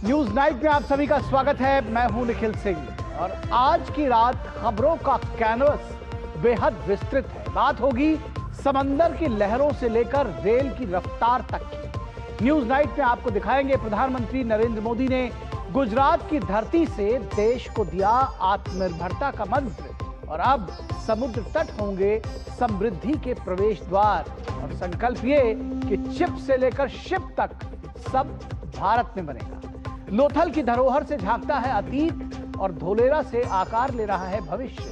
News night में आप सभी का स्वागत है। मैं हूं निखिल सिंह और आज की रात खबरों का कैनवस बेहद विस्तृत है। बात होगी समंदर की लहरों से लेकर रेल की रफ्तार तक की। न्यूज नाइट में आपको दिखाएंगे प्रधानमंत्री नरेंद्र मोदी ने गुजरात की धरती से देश को दिया आत्मनिर्भरता का मंत्र और अब समुद्र तट होंगे समृद्धि के प्रवेश द्वार। और संकल्प ये कि चिप से लेकर शिप तक सब भारत में बनेगा। लोथल की धरोहर से झांकता है अतीत और धोलेरा से आकार ले रहा है भविष्य,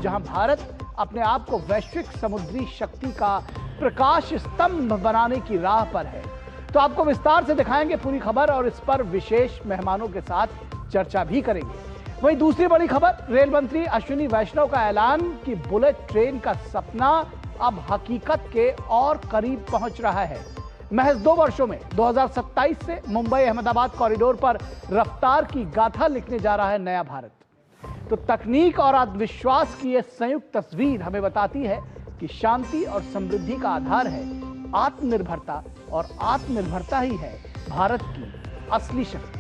जहां भारत अपने आप को वैश्विक समुद्री शक्ति का प्रकाश स्तंभ बनाने की राह पर है। तो आपको विस्तार से दिखाएंगे पूरी खबर और इस पर विशेष मेहमानों के साथ चर्चा भी करेंगे। वहीं दूसरी बड़ी खबर, रेल मंत्री अश्विनी वैष्णव का ऐलान कि बुलेट ट्रेन का सपना अब हकीकत के और करीब पहुंच रहा है। महज 2 वर्षों में 2027 से मुंबई अहमदाबाद कॉरिडोर पर रफ्तार की गाथा लिखने जा रहा है नया भारत। तो तकनीक और आत्मविश्वास की यह संयुक्त तस्वीर हमें बताती है कि शांति और समृद्धि का आधार है आत्मनिर्भरता और आत्मनिर्भरता ही है भारत की असली शक्ति।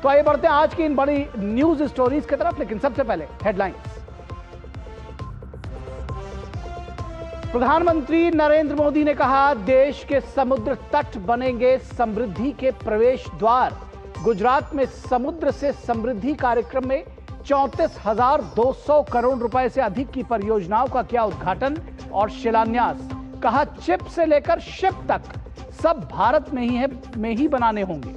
तो आइए बढ़ते हैं आज की इन बड़ी न्यूज स्टोरीज की तरफ, लेकिन सबसे पहले हेडलाइंस। प्रधानमंत्री नरेंद्र मोदी ने कहा देश के समुद्र तट बनेंगे समृद्धि के प्रवेश द्वार। गुजरात में समुद्र से समृद्धि कार्यक्रम में 34,200 करोड़ रुपए से अधिक की परियोजनाओं का किया उद्घाटन और शिलान्यास। कहा चिप से लेकर शिप तक सब भारत में ही बनाने होंगे।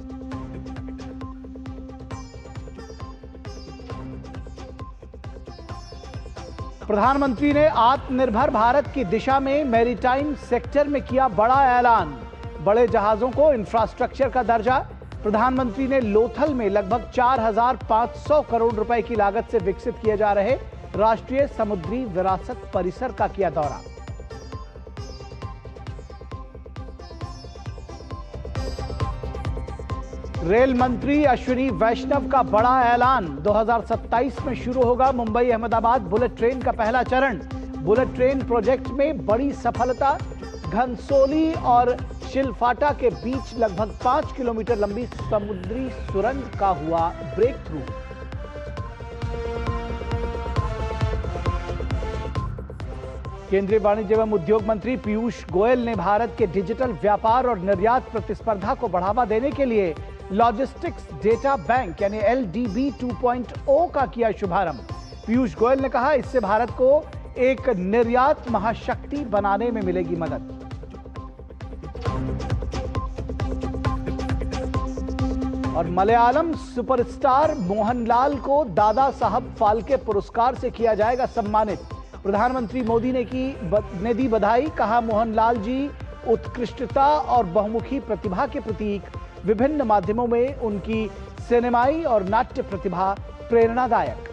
प्रधानमंत्री ने आत्मनिर्भर भारत की दिशा में मैरीटाइम सेक्टर में किया बड़ा ऐलान। बड़े जहाजों को इंफ्रास्ट्रक्चर का दर्जा। प्रधानमंत्री ने लोथल में लगभग 4,500 करोड़ रुपए की लागत से विकसित किए जा रहे राष्ट्रीय समुद्री विरासत परिसर का किया दौरा। रेल मंत्री अश्विनी वैष्णव का बड़ा ऐलान। 2027 में शुरू होगा मुंबई अहमदाबाद बुलेट ट्रेन का पहला चरण। बुलेट ट्रेन प्रोजेक्ट में बड़ी सफलता। घनसोली और शिलफाटा के बीच लगभग 5 किलोमीटर लंबी समुद्री सुरंग का हुआ ब्रेक थ्रू। केंद्रीय वाणिज्य एवं उद्योग मंत्री पीयूष गोयल ने भारत के डिजिटल व्यापार और निर्यात प्रतिस्पर्धा को बढ़ावा देने के लिए लॉजिस्टिक्स डेटा बैंक यानी LDB 2.0 का किया शुभारंभ। पीयूष गोयल ने कहा इससे भारत को एक निर्यात महाशक्ति बनाने में मिलेगी मदद। और मलयालम सुपरस्टार मोहनलाल को दादा साहब फाल्के पुरस्कार से किया जाएगा सम्मानित। प्रधानमंत्री मोदी ने दी बधाई। कहा मोहनलाल जी उत्कृष्टता और बहुमुखी प्रतिभा के प्रतीक। विभिन्न माध्यमों में उनकी सिनेमाई और नाट्य प्रतिभा प्रेरणादायक।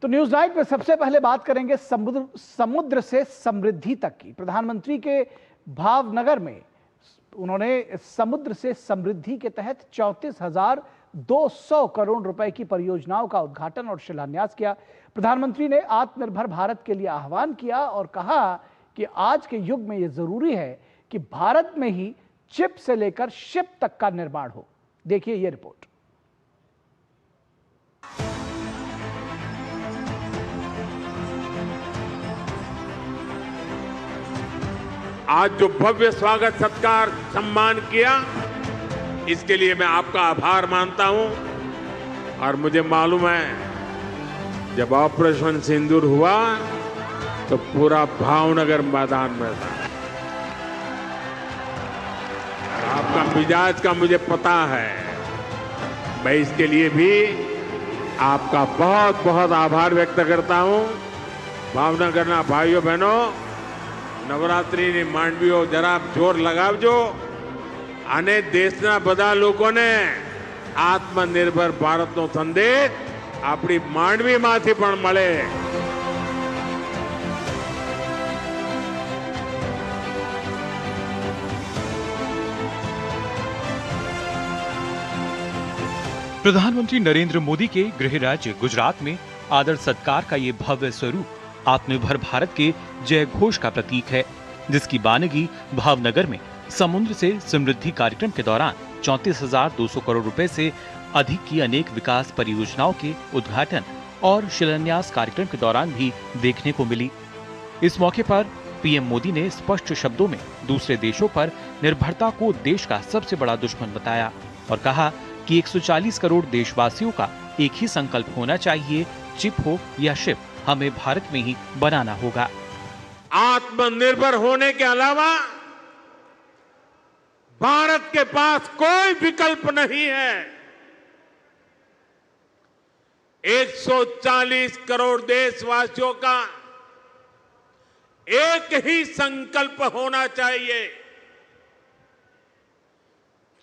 तो न्यूज नाइट में सबसे पहले बात करेंगे समुद्र से समृद्धि तक की। प्रधानमंत्री के भावनगर में उन्होंने समुद्र से समृद्धि के तहत 34,200 करोड़ रुपए की परियोजनाओं का उद्घाटन और शिलान्यास किया। प्रधानमंत्री ने आत्मनिर्भर भारत के लिए आह्वान किया और कहा कि आज के युग में यह जरूरी है कि भारत में ही चिप से लेकर शिप तक का निर्माण हो। देखिए यह रिपोर्ट। आज जो भव्य स्वागत सत्कार सम्मान किया, इसके लिए मैं आपका आभार मानता हूं। और मुझे मालूम है जब ऑपरेशन सिंदूर हुआ तो पूरा भावनगर मैदान में था। आपका मिजाज का मुझे पता है। मैं इसके लिए भी आपका बहुत बहुत आभार व्यक्त करता हूं। भावनगરના भाइयों बहनों, નવરાત્રિની માંડવીઓ જરા જોર લગાવજો અને દેશના બધા લોકોને આત્મનિર્ભર ભારતનો સંદેશ આપણી માંડવીમાંથી પણ મળે। प्रधानमंत्री नरेंद्र मोदी के गृह राज्य गुजरात में आदर सत्कार का ये भव्य स्वरूप आत्मनिर्भर भारत के जय घोष का प्रतीक है। जिसकी बानगी भावनगर में समुद्र से समृद्धि कार्यक्रम के दौरान 34,200 करोड़ रुपए से अधिक की अनेक विकास परियोजनाओं के उद्घाटन और शिलान्यास कार्यक्रम के दौरान भी देखने को मिली। इस मौके पर पीएम मोदी ने स्पष्ट शब्दों में दूसरे देशों पर निर्भरता को देश का सबसे बड़ा दुश्मन बताया और कहा कि 140 करोड़ देशवासियों का एक ही संकल्प होना चाहिए, चिप हो या शिप, हमें भारत में ही बनाना होगा। आत्मनिर्भर होने के अलावा भारत के पास कोई विकल्प नहीं है। 140 करोड़ देशवासियों का एक ही संकल्प होना चाहिए,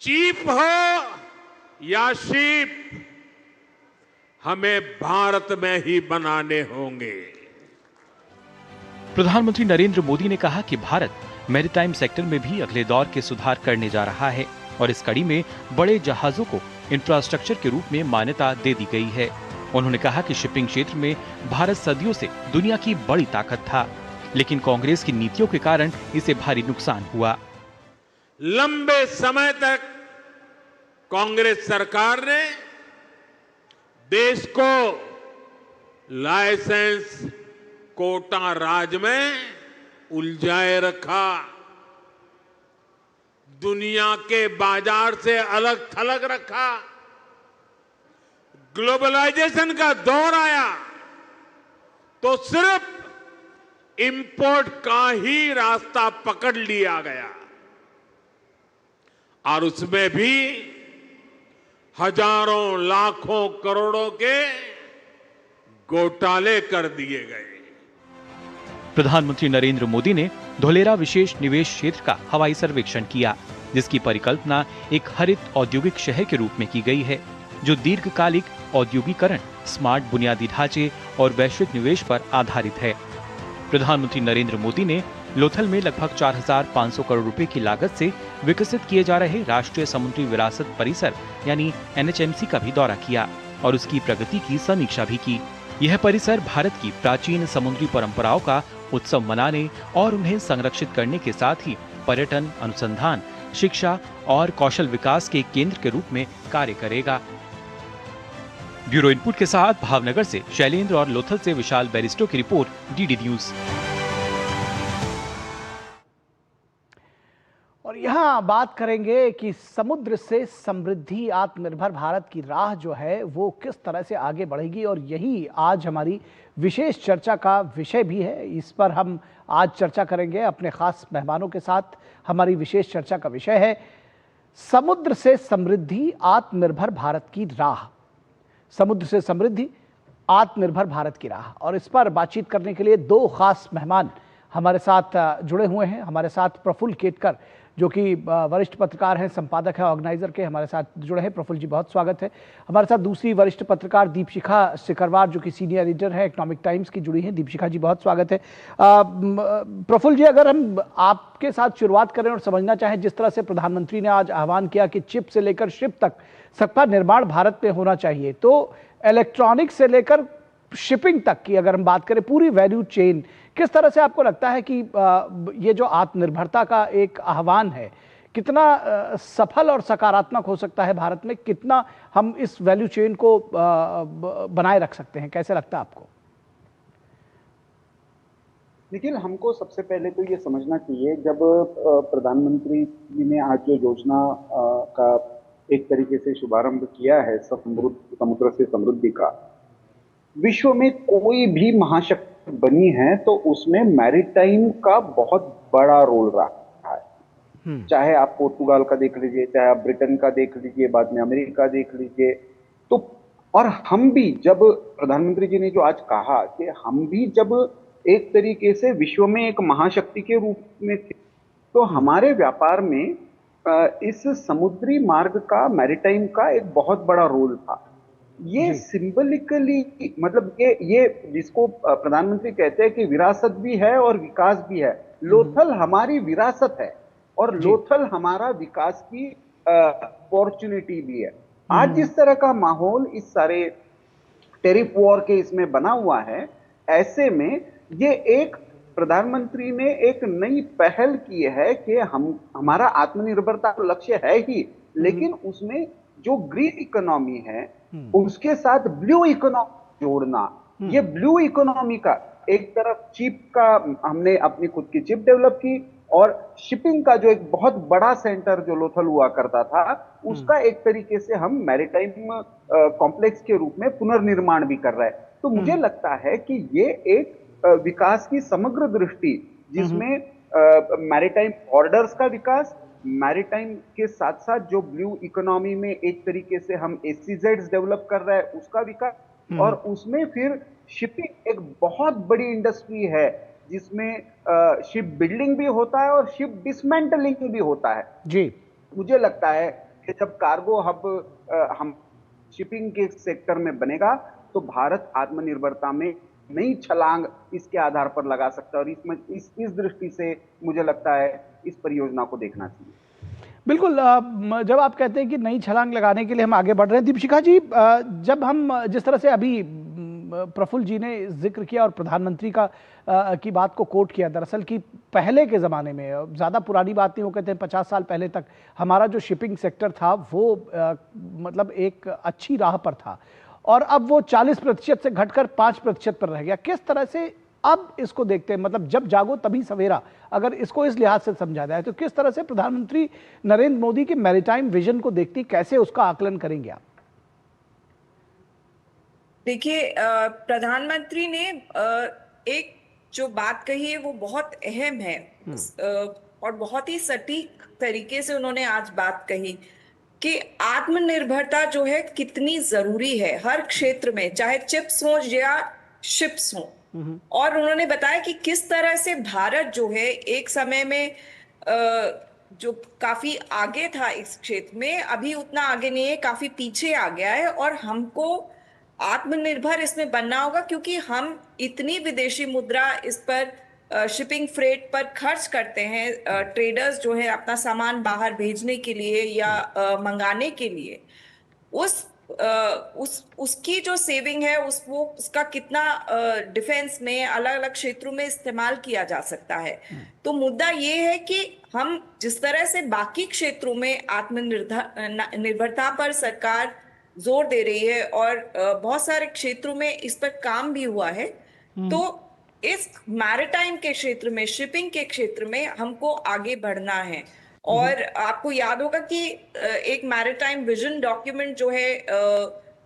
चीप हो या शिप, हमें भारत में ही बनाने होंगे। प्रधानमंत्री नरेंद्र मोदी ने कहा कि भारत मैरीटाइम सेक्टर में भी अगले दौर के सुधार करने जा रहा है और इस कड़ी में बड़े जहाजों को इंफ्रास्ट्रक्चर के रूप में मान्यता दे दी गई है। उन्होंने कहा कि शिपिंग क्षेत्र में भारत सदियों से दुनिया की बड़ी ताकत था, लेकिन कांग्रेस की नीतियों के कारण इसे भारी नुकसान हुआ। लंबे समय तक कांग्रेस सरकार ने देश को लाइसेंस कोटा राज में उलझाए रखा, दुनिया के बाजार से अलग थलग रखा। ग्लोबलाइजेशन का दौर आया तो सिर्फ इंपोर्ट का ही रास्ता पकड़ लिया गया और उसमें भी हजारों लाखों करोड़ों के घोटाले कर दिए गए। प्रधानमंत्री नरेंद्र मोदी ने धोलेरा विशेष निवेश क्षेत्र का हवाई सर्वेक्षण किया, जिसकी परिकल्पना एक हरित औद्योगिक शहर के रूप में की गई है, जो दीर्घकालिक औद्योगिकरण, स्मार्ट बुनियादी ढांचे और वैश्विक निवेश पर आधारित है। प्रधानमंत्री नरेंद्र मोदी ने लोथल में लगभग 4,500 करोड़ रुपए की लागत से विकसित किए जा रहे राष्ट्रीय समुद्री विरासत परिसर यानी NHMC का भी दौरा किया और उसकी प्रगति की समीक्षा भी की। यह परिसर भारत की प्राचीन समुद्री परंपराओं का उत्सव मनाने और उन्हें संरक्षित करने के साथ ही पर्यटन, अनुसंधान, शिक्षा और कौशल विकास के केंद्र के रूप में कार्य करेगा। ब्यूरो इनपुट के साथ भावनगर से शैलेंद्र और लोथल से विशाल बैरिस्टो की रिपोर्ट, DD न्यूज। और यहाँ बात करेंगे कि समुद्र से समृद्धि, आत्मनिर्भर भारत की राह जो है वो किस तरह से आगे बढ़ेगी, और यही आज हमारी विशेष चर्चा का विषय भी है। इस पर हम आज चर्चा करेंगे अपने खास मेहमानों के साथ। हमारी विशेष चर्चा का विषय है समुद्र से समृद्धि, आत्मनिर्भर भारत की राह। समुद्र से समृद्धि, आत्मनिर्भर भारत की राह। और इस पर बातचीत करने के लिए दो खास मेहमान हमारे साथ जुड़े हुए हैं। हमारे साथ प्रफुल्ल केतकर जो कि वरिष्ठ पत्रकार हैं, संपादक हैं ऑर्गेनाइजर के, हमारे साथ जुड़े हैं। प्रफुल्ल जी बहुत स्वागत है। हमारे साथ दूसरी वरिष्ठ पत्रकार दीपशिखा सिकरवार जो कि सीनियर एडिटर है इकोनॉमिक टाइम्स की, जुड़ी हैं। दीपशिखा जी बहुत स्वागत है। प्रफुल्ल जी, अगर हम आपके साथ शुरुआत करें और समझना चाहें, जिस तरह से प्रधानमंत्री ने आज आह्वान किया कि चिप से लेकर शिप तक सबका निर्माण भारत में होना चाहिए, तो इलेक्ट्रॉनिक से लेकर शिपिंग तक की अगर हम बात करें, पूरी वैल्यू चेन, किस तरह से आपको लगता है कि ये जो आत्मनिर्भरता का एक आह्वान है कितना सफल और सकारात्मक हो सकता है भारत में? कितना हम इस वैल्यू चेन को बनाए रख सकते हैं? कैसे लगता है आपको? लेकिन हमको सबसे पहले तो ये समझना चाहिए, जब प्रधानमंत्री जी ने आज जो योजना का एक तरीके से शुभारंभ किया है समुद्र से समृद्धि का, विश्व में कोई भी महाशक्ति बनी है तो उसमें मैरीटाइम का बहुत बड़ा रोल रहा है। चाहे आप पोर्तुगाल का देख लीजिए, चाहे आप ब्रिटेन का देख लीजिए, बाद में अमेरिका देख लीजिए। तो और हम भी, जब प्रधानमंत्री जी ने जो आज कहा कि हम भी जब एक तरीके से विश्व में एक महाशक्ति के रूप में थे, तो हमारे व्यापार में इस समुद्री मार्ग का, मैरीटाइम का एक बहुत बड़ा रोल था। ये सिंबलिकली, मतलब ये जिसको प्रधानमंत्री कहते हैं कि विरासत भी है और विकास भी है। लोथल हमारी विरासत है और लोथल हमारा विकास की अपॉर्चुनिटी भी है। आज जिस तरह का माहौल इस सारे टेरिफ वॉर के इसमें बना हुआ है, ऐसे में ये एक प्रधानमंत्री ने एक नई पहल की है कि हमारा आत्मनिर्भरता का लक्ष्य है ही, लेकिन उसमें जो ग्रीन इकोनॉमी है उसके साथ ब्लू इकोनॉमी जोड़ना। ये ब्लू इकोनॉमी का एक तरफ चिप का हमने अपनी खुद की चिप डेवलप की, और शिपिंग का जो एक बहुत बड़ा सेंटर जो लोथल हुआ करता था उसका एक तरीके से हम मैरीटाइम कॉम्प्लेक्स के रूप में पुनर्निर्माण भी कर रहे हैं। तो मुझे लगता है कि ये एक विकास की समग्र दृष्टि, जिसमें मैरीटाइम बॉर्डर्स का विकास, मैरीटाइम के साथ साथ जो ब्लू इकोनॉमी में एक तरीके से हम एससीजेड्स डेवलप कर रहे हैं उसका विकास, और उसमें फिर शिपिंग एक बहुत बड़ी इंडस्ट्री है जिसमें शिप बिल्डिंग भी होता है और शिप डिसमेंटलिंग भी होता है जी। मुझे लगता है कि जब कार्गो हब हम शिपिंग के सेक्टर में बनेगा तो भारत आत्मनिर्भरता में नई छलांग इसके आधार पर लगा सकता है, और इसमें इस दृष्टि से मुझे लगता है इस परियोजना को देखना चाहिए। बिल्कुल। जब आप कहते हैं कि नई छलांग लगाने के लिए हम आगे बढ़ रहे हैं, दीपशिखा जी, जब हम जिस तरह से अभी प्रफुल्ल जी ने जिक्र किया और प्रधानमंत्री की बात को कोट किया, दरअसल कि पहले के ज़माने में, ज़्यादा पुरानी बात नहीं, वो कहते हैं 50 साल पहले तक हमारा जो शिपिंग सेक्टर था वो मतलब एक अच्छी राह पर था, और अब वो 40% से घटकर 5% पर रह गया। किस तरह से अब इसको देखते हैं, मतलब जब जागो तभी सवेरा, अगर इसको इस लिहाज से समझा जाए तो किस तरह से प्रधानमंत्री नरेंद्र मोदी के मैरीटाइम विजन को देखती, कैसे उसका आकलन करेंगे आप? देखिए, प्रधानमंत्री ने एक जो बात कही है वो बहुत अहम है, और बहुत ही सटीक तरीके से उन्होंने आज बात कही कि आत्मनिर्भरता जो है कितनी जरूरी है हर क्षेत्र में, चाहे चिप्स हो या शिप्स हो। और उन्होंने बताया कि किस तरह से भारत जो है एक समय में जो काफी आगे था इस क्षेत्र में, अभी उतना आगे नहीं है, काफी पीछे आ गया है, और हमको आत्मनिर्भर इसमें बनना होगा क्योंकि हम इतनी विदेशी मुद्रा इस पर शिपिंग फ्रेट पर खर्च करते हैं, ट्रेडर्स जो है अपना सामान बाहर भेजने के लिए या मंगाने के लिए, उसकी जो सेविंग है उसका कितना डिफेंस में अलग अलग क्षेत्रों में इस्तेमाल किया जा सकता है। तो मुद्दा ये है कि हम जिस तरह से बाकी क्षेत्रों में आत्मनिर्भरता पर सरकार जोर दे रही है और बहुत सारे क्षेत्रों में इस पर काम भी हुआ है, तो इस मैरीटाइम के क्षेत्र में, शिपिंग के क्षेत्र में हमको आगे बढ़ना है। और आपको याद होगा कि एक मैरीटाइम विजन डॉक्यूमेंट जो है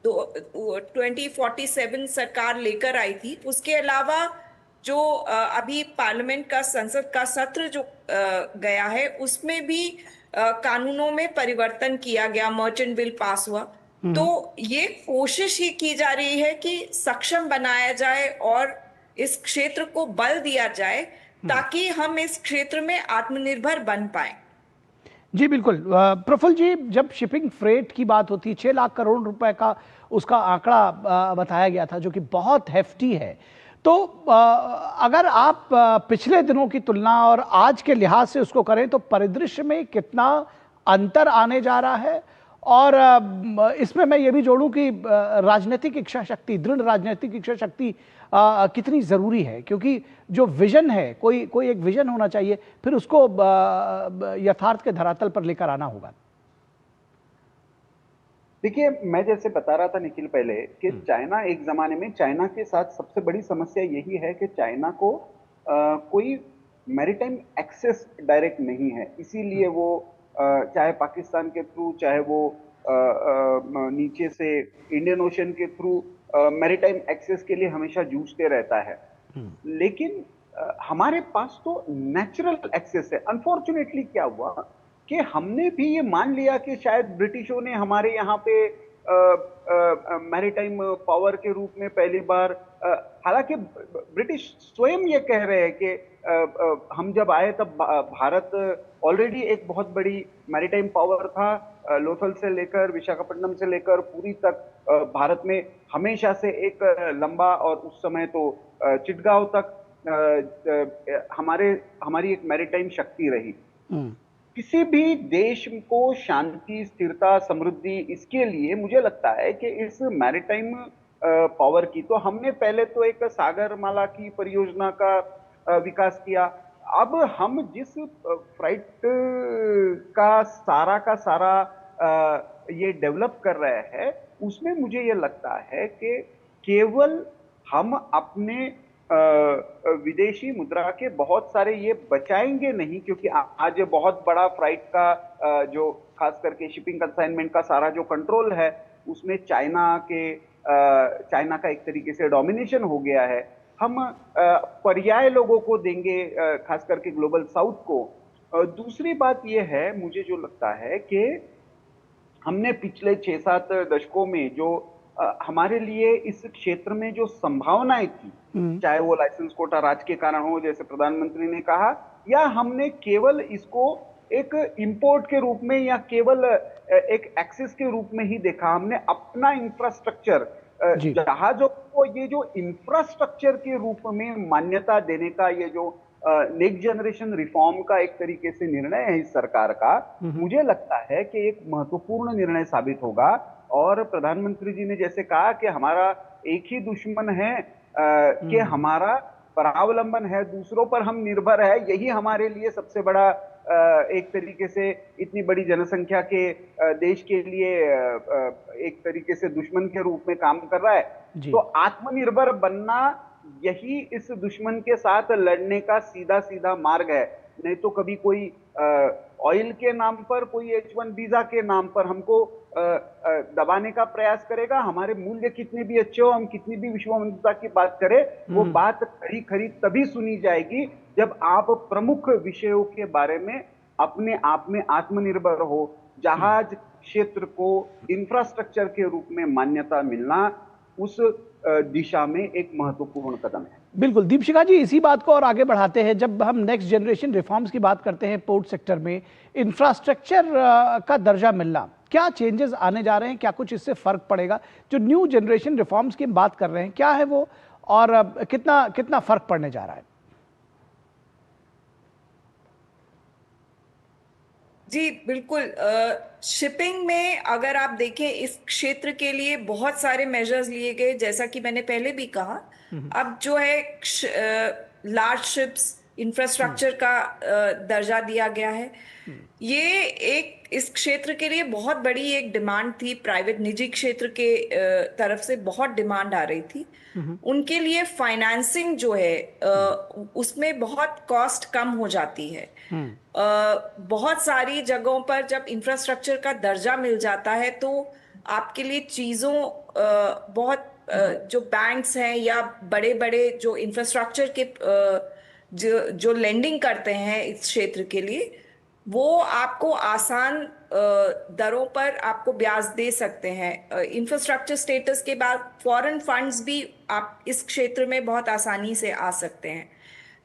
2047 सरकार लेकर आई थी। उसके अलावा जो अभी पार्लियामेंट का संसद का सत्र जो गया है उसमें भी कानूनों में परिवर्तन किया गया, मर्चेंट बिल पास हुआ। तो ये कोशिश ही की जा रही है कि सक्षम बनाया जाए और इस क्षेत्र को बल दिया जाए ताकि हम इस क्षेत्र में आत्मनिर्भर बन पाए। जी बिल्कुल। प्रफुल्ल जी, जब शिपिंग फ्रेट की बात होती है, 6 लाख करोड़ रुपए का उसका आंकड़ा बताया गया था, जो कि बहुत हेफ्टी है। तो अगर आप पिछले दिनों की तुलना और आज के लिहाज से उसको करें तो परिदृश्य में कितना अंतर आने जा रहा है? और इसमें मैं ये भी जोड़ूं कि राजनीतिक इच्छा शक्ति, दृढ़ राजनीतिक इच्छा शक्ति कितनी ज़रूरी है, क्योंकि जो विजन है, कोई एक विजन होना चाहिए, फिर उसको यथार्थ के धरातल पर लेकर आना होगा। देखिए, मैं जैसे बता रहा था निखिल पहले कि चाइना, एक जमाने में चाइना के साथ सबसे बड़ी समस्या यही है कि चाइना को कोई मैरीटाइम एक्सेस डायरेक्ट नहीं है, इसीलिए वो चाहे पाकिस्तान के थ्रू, चाहे वो नीचे से इंडियन ओशन के थ्रू मैरीटाइम एक्सेस के लिए हमेशा जूझते रहता है। लेकिन हमारे पास तो नेचुरल एक्सेस है। अनफॉर्चुनेटली क्या हुआ कि हमने भी ये मान लिया कि शायद ब्रिटिशों ने हमारे यहाँ पे मैरीटाइम पावर के रूप में पहली बार, हालांकि ब्रिटिश स्वयं ये कह रहे हैं कि हम जब आए तब भारत ऑलरेडी एक बहुत बड़ी मैरीटाइम पावर था। लोथल से लेकर विशाखापट्टनम से लेकर पुरी तक भारत में हमेशा से एक लंबा, और उस समय तो चिटगांव तक हमारी एक मैरीटाइम शक्ति रही। किसी भी देश को शांति, स्थिरता, समृद्धि, इसके लिए मुझे लगता है कि इस मैरीटाइम पावर की, तो हमने पहले तो एक सागरमाला की परियोजना का विकास किया। अब हम जिस फ्राइट का सारा ये डेवलप कर रहे हैं, उसमें मुझे ये लगता है कि केवल हम अपने विदेशी मुद्रा के बहुत सारे ये बचाएंगे नहीं, क्योंकि आज बहुत बड़ा फ्राइट का जो खास करके शिपिंग कंसाइनमेंट का सारा जो कंट्रोल है, उसमें चाइना का एक तरीके से डोमिनेशन हो गया है। हम पर्याय लोगों को देंगे, खास करके ग्लोबल साउथ को। दूसरी बात यह है, मुझे जो लगता है कि हमने पिछले 6-7 दशकों में जो हमारे लिए इस क्षेत्र में जो संभावनाएं थी, चाहे वो लाइसेंस कोटा राज के कारण हो, जैसे प्रधानमंत्री ने कहा, या हमने केवल इसको एक इंपोर्ट के रूप में या केवल एक एक्सेस के रूप में ही देखा। हमने अपना इंफ्रास्ट्रक्चर जहाजों को ये जो इंफ्रास्ट्रक्चर के रूप में मान्यता देने का ये जो नेक्स्ट जनरेशन रिफॉर्म का एक तरीके से निर्णय है इस सरकार का, मुझे लगता है कि एक महत्वपूर्ण निर्णय साबित होगा। और प्रधानमंत्री जी ने जैसे कहा कि हमारा एक ही दुश्मन है कि हमारा परावलंबन है, दूसरों पर हम निर्भर है, यही हमारे लिए सबसे बड़ा एक तरीके से इतनी बड़ी जनसंख्या के देश के लिए एक तरीके से दुश्मन के रूप में काम कर रहा है। तो आत्मनिर्भर बनना यही इस दुश्मन के साथ लड़ने का सीधा सीधा मार्ग है। नहीं तो कभी कोई ऑयल के नाम पर, कोई H1 वीजा के नाम पर हमको दबाने का प्रयास करेगा। हमारे मूल्य कितने भी अच्छे हो, हम कितनी भी विश्व मंदिरता की बात करें, वो बात खरी खरी तभी सुनी जाएगी जब आप प्रमुख विषयों के बारे में अपने आप में आत्मनिर्भर हो। जहाज क्षेत्र को इंफ्रास्ट्रक्चर के रूप में मान्यता मिलना उस दिशा में एक महत्वपूर्ण कदम है। बिल्कुल दीपशिखा जी, इसी बात को और आगे बढ़ाते हैं। जब हम नेक्स्ट जनरेशन रिफॉर्म्स की बात करते हैं, पोर्ट सेक्टर में इंफ्रास्ट्रक्चर का दर्जा मिलना, क्या चेंजेस आने जा रहे हैं? क्या कुछ इससे फर्क पड़ेगा? जो न्यू जनरेशन रिफॉर्म्स की बात कर रहे हैं, क्या है वो और कितना फर्क पड़ने जा रहा है? जी बिल्कुल, शिपिंग में अगर आप देखें, इस क्षेत्र के लिए बहुत सारे मेजर्स लिए गए, जैसा कि मैंने पहले भी कहा। अब जो है लार्ज शिप्स इंफ्रास्ट्रक्चर का दर्जा दिया गया है। ये एक इस क्षेत्र के लिए बहुत बड़ी एक डिमांड थी, प्राइवेट निजी क्षेत्र के तरफ से बहुत डिमांड आ रही थी। उनके लिए फाइनेंसिंग जो है उसमें बहुत कॉस्ट कम हो जाती है। बहुत सारी जगहों पर जब इंफ्रास्ट्रक्चर का दर्जा मिल जाता है तो आपके लिए चीजों बहुत जो बैंक्स हैं या बड़े बड़े जो इंफ्रास्ट्रक्चर के जो लेंडिंग करते हैं इस क्षेत्र के लिए, वो आपको आसान दरों पर आपको ब्याज दे सकते हैं। इंफ्रास्ट्रक्चर स्टेटस के बाद फॉरेन फंड्स भी आप इस क्षेत्र में बहुत आसानी से आ सकते हैं।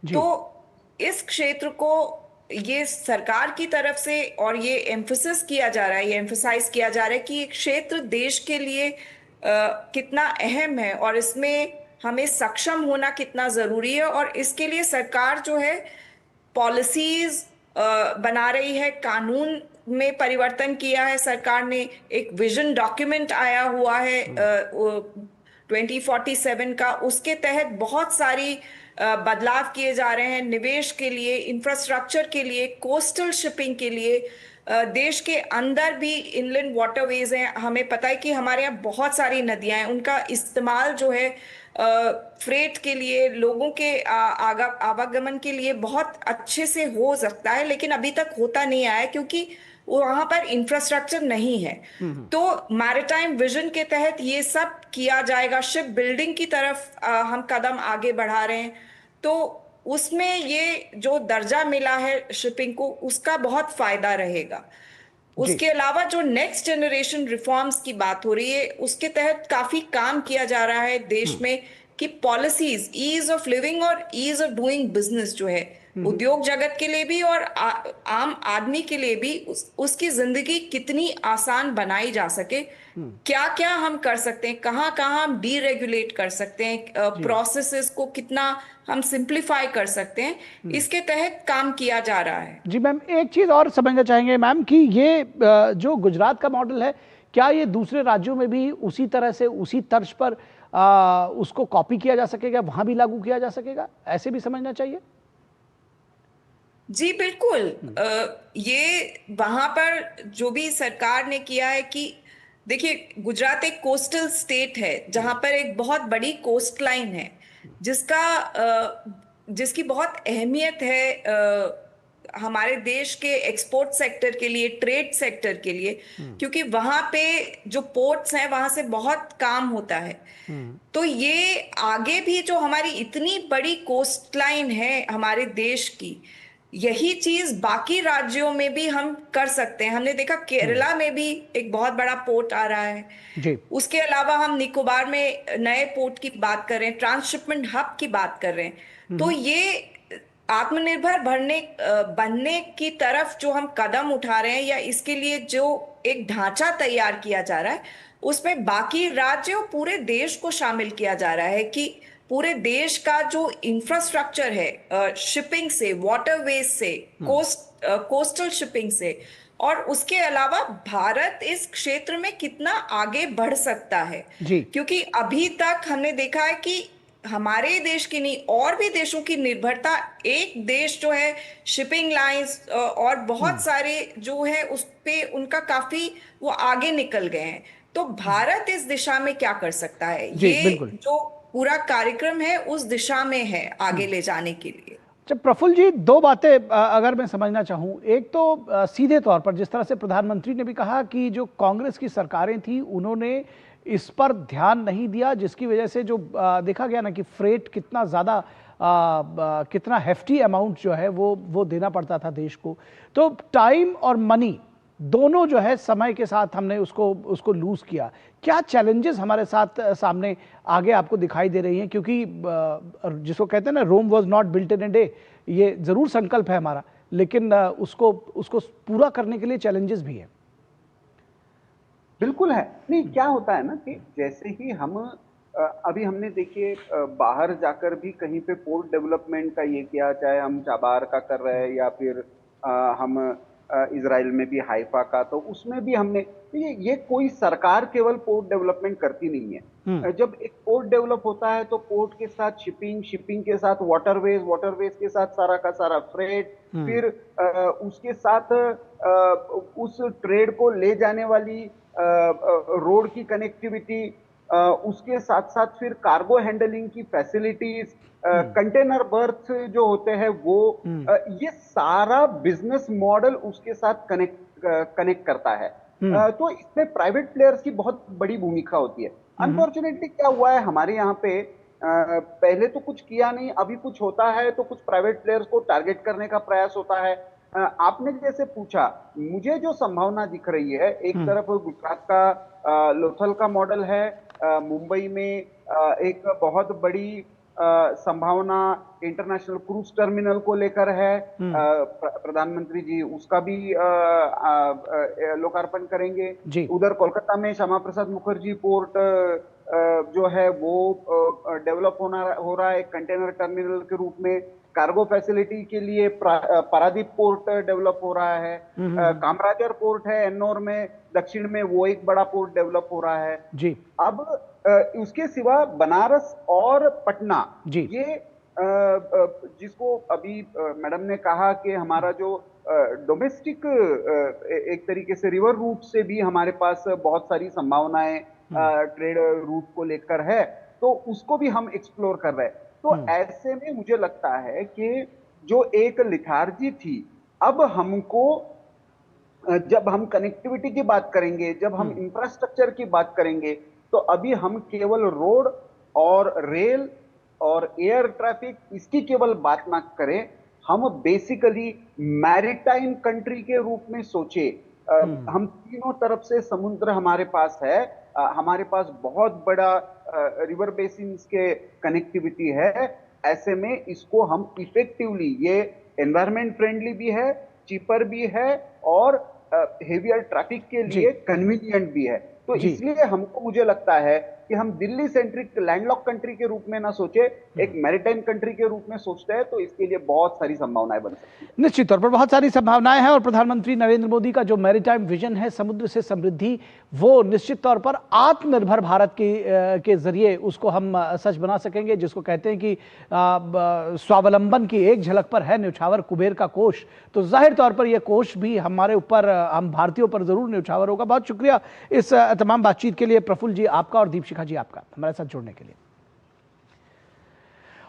तो इस क्षेत्र को ये सरकार की तरफ से और ये एम्फसिस किया जा रहा है, ये एम्फसाइज किया जा रहा है कि ये क्षेत्र देश के लिए कितना अहम है और इसमें हमें सक्षम होना कितना जरूरी है। और इसके लिए सरकार जो है पॉलिसीज बना रही है, कानून में परिवर्तन किया है सरकार ने। एक विजन डॉक्यूमेंट आया हुआ है 2047 का, उसके तहत बहुत सारी बदलाव किए जा रहे हैं निवेश के लिए, इंफ्रास्ट्रक्चर के लिए, कोस्टल शिपिंग के लिए। देश के अंदर भी इनलैंड वाटरवेज हैं। हमें पता है कि हमारे यहाँ बहुत सारी नदियां हैं, उनका इस्तेमाल जो है फ्रेट के लिए, लोगों के आवागमन के लिए बहुत अच्छे से हो सकता है, लेकिन अभी तक होता नहीं आया क्योंकि वहां पर इंफ्रास्ट्रक्चर नहीं है। तो मैरिटाइम विजन के तहत ये सब किया जाएगा। शिप बिल्डिंग की तरफ हम कदम आगे बढ़ा रहे हैं। तो उसमें ये जो दर्जा मिला है शिपिंग को, उसका बहुत फायदा रहेगा। उसके अलावा जो नेक्स्ट जनरेशन रिफॉर्म्स की बात हो रही है, उसके तहत काफी काम किया जा रहा है देश में कि पॉलिसीज, ईज ऑफ लिविंग और ईज ऑफ डूइंग बिजनेस जो है उद्योग जगत के लिए भी और आम आदमी के लिए भी उसकी जिंदगी कितनी आसान बनाई जा सके, क्या क्या हम कर सकते हैं, कहाँ कहाँ हम डीरेगुलेट कर सकते हैं, प्रोसेसेस को कितना हम सिंप्लीफाई कर सकते हैं, इसके तहत काम किया जा रहा है। जी मैम, एक चीज और समझना चाहेंगे मैम कि ये जो गुजरात का मॉडल है, क्या ये दूसरे राज्यों में भी उसी तरह से, उसी तर्ज पर उसको कॉपी किया जा सकेगा, वहां भी लागू किया जा सकेगा, ऐसे भी समझना चाहिए। जी बिल्कुल। ये वहां पर जो भी सरकार ने किया है कि देखिए, गुजरात एक कोस्टल स्टेट है जहां पर एक बहुत बड़ी कोस्ट लाइन है जिसका जिसकी बहुत अहमियत है हमारे देश के एक्सपोर्ट सेक्टर के लिए, ट्रेड सेक्टर के लिए, क्योंकि वहां पे जो पोर्ट्स हैं वहां से बहुत काम होता है। तो ये आगे भी जो हमारी इतनी बड़ी कोस्ट लाइन है हमारे देश की, यही चीज बाकी राज्यों में भी हम कर सकते हैं। हमने देखा केरला में भी एक बहुत बड़ा पोर्ट आ रहा है। जी। उसके अलावा हम निकोबार में नए पोर्ट की बात कर रहे हैं, ट्रांसशिपमेंट हब की बात कर रहे हैं। तो ये आत्मनिर्भर बनने की तरफ जो हम कदम उठा रहे हैं, या इसके लिए जो एक ढांचा तैयार किया जा रहा है, उसमें बाकी राज्य और पूरे देश को शामिल किया जा रहा है कि पूरे देश का जो इंफ्रास्ट्रक्चर है, शिपिंग से, वाटरवेज से, कोस्टल शिपिंग से, और उसके अलावा भारत इस क्षेत्र में कितना आगे बढ़ सकता है। जी। क्योंकि अभी तक हमने देखा है कि हमारे देश की नहीं, और भी देशों की निर्भरता, एक देश जो है शिपिंग लाइंस और बहुत सारे जो है उस पे उनका काफी वो आगे निकल गए हैं। तो भारत इस दिशा में क्या कर सकता है, जी, ये बिल्कुल। जो पूरा कार्यक्रम है उस दिशा में है आगे ले जाने के लिए। अच्छा प्रफुल्ल जी, दो बातें अगर मैं समझना चाहूँ। एक तो सीधे तौर पर जिस तरह से प्रधानमंत्री ने भी कहा कि जो कांग्रेस की सरकारें थी उन्होंने इस पर ध्यान नहीं दिया, जिसकी वजह से जो देखा गया ना कि फ्रेट कितना ज़्यादा कितना हेफ्टी अमाउंट जो है वो देना पड़ता था देश को। तो टाइम और मनी दोनों जो है समय के साथ हमने उसको लूज किया। क्या चैलेंजेस हमारे साथ सामने आगे आपको दिखाई दे रही हैं? क्योंकि जिसको कहते हैं ना, Rome was not built in a day, ये जरूर संकल्प है हमारा, लेकिन उसको पूरा करने के लिए चैलेंजेस भी है। बिल्कुल है। नहीं, क्या होता है ना कि जैसे ही हम अभी हमने देखिए बाहर जाकर भी कहीं पे पोर्ट डेवलपमेंट का ये किया, चाहे हम चाबार का कर रहे हैं या फिर हम इजराइल में भी हाइफा का, तो उसमें भी हमने ये कोई सरकार केवल पोर्ट डेवलपमेंट करती नहीं है। जब एक पोर्ट डेवलप होता है तो पोर्ट के साथ शिपिंग के साथ वाटरवेज के साथ सारा का सारा फ्रेट, फिर उसके साथ उस ट्रेड को ले जाने वाली रोड की कनेक्टिविटी, उसके साथ साथ फिर कार्गो हैंडलिंग की फैसिलिटीज, कंटेनर बर्थ जो होते हैं वो, ये सारा बिजनेस मॉडल उसके साथ कनेक्ट करता है। तो इसमें प्राइवेट प्लेयर्स की बहुत बड़ी भूमिका होती है। अनफॉर्चुनेटली क्या हुआ है हमारे यहाँ पे, पहले तो कुछ किया नहीं, अभी कुछ होता है तो कुछ प्राइवेट प्लेयर्स को टारगेट करने का प्रयास होता है। आपने जैसे पूछा, मुझे जो संभावना दिख रही है, एक तरफ गुजरात का लोथल का मॉडल है, मुंबई में एक बहुत बड़ी संभावना इंटरनेशनल क्रूज टर्मिनल को लेकर है। प्रधानमंत्री जी उसका भी लोकार्पण करेंगे। उधर कोलकाता में श्यामा प्रसाद मुखर्जी पोर्ट जो है वो डेवलप हो रहा है कंटेनर टर्मिनल के रूप में। कार्गो फैसिलिटी के लिए पारादीप पोर्ट डेवलप हो रहा है। कामराजर पोर्ट है एन्नौर में दक्षिण में, वो एक बड़ा पोर्ट डेवलप हो रहा है जी। अब उसके सिवा बनारस और पटना, ये जिसको अभी मैडम ने कहा कि हमारा जो डोमेस्टिक एक तरीके से रिवर रूट से भी हमारे पास बहुत सारी संभावनाएं ट्रेड रूट को लेकर है, तो उसको भी हम एक्सप्लोर कर रहे हैं। तो ऐसे में मुझे लगता है कि जो एक लिथार्जी थी, अब हमको, जब हम कनेक्टिविटी की बात करेंगे, जब हम इंफ्रास्ट्रक्चर की बात करेंगे, तो अभी हम केवल रोड और रेल और एयर ट्रैफिक इसकी केवल बात ना करें, हम बेसिकली मैरीटाइम कंट्री के रूप में सोचे। हम तीनों तरफ से समुद्र हमारे पास है, हमारे पास बहुत बड़ा रिवर बेसिन के कनेक्टिविटी है। ऐसे में इसको हम इफेक्टिवली, ये एनवायरमेंट फ्रेंडली भी है, चीपर भी है और हेवियर ट्रैफिक के लिए कन्वीनियंट भी है। तो इसलिए हमको मुझे लगता है कि हम दिल्ली सेंट्रिक लैंडलॉक कंट्री के रूप में ना सोचे, एक मैरिटाइम कंट्री के रूप में सोचते हैं, तो इसके लिए बहुत सारी संभावनाएं बन सकती हैं। निश्चित तौर पर बहुत सारी संभावनाएं हैं और प्रधानमंत्री नरेंद्र मोदी का जो मैरिटाइम विजन है, समुद्र से समृद्धि, वो निश्चित तौर पर आत्मनिर्भर भारत के जरिए उसको हम सच बना सकेंगे, जिसको कहते हैं कि स्वावलंबन की एक झलक पर है न्यौछावर कुबेर का कोष। तो जाहिर तौर पर यह कोष भी हमारे ऊपर, हम भारतीयों पर जरूर न्यौछावर होगा। बहुत शुक्रिया इस तमाम बातचीत के लिए प्रफुल्ल जी आपका और दीपशिखा जी आपका हमारे साथ जुड़ने के लिए।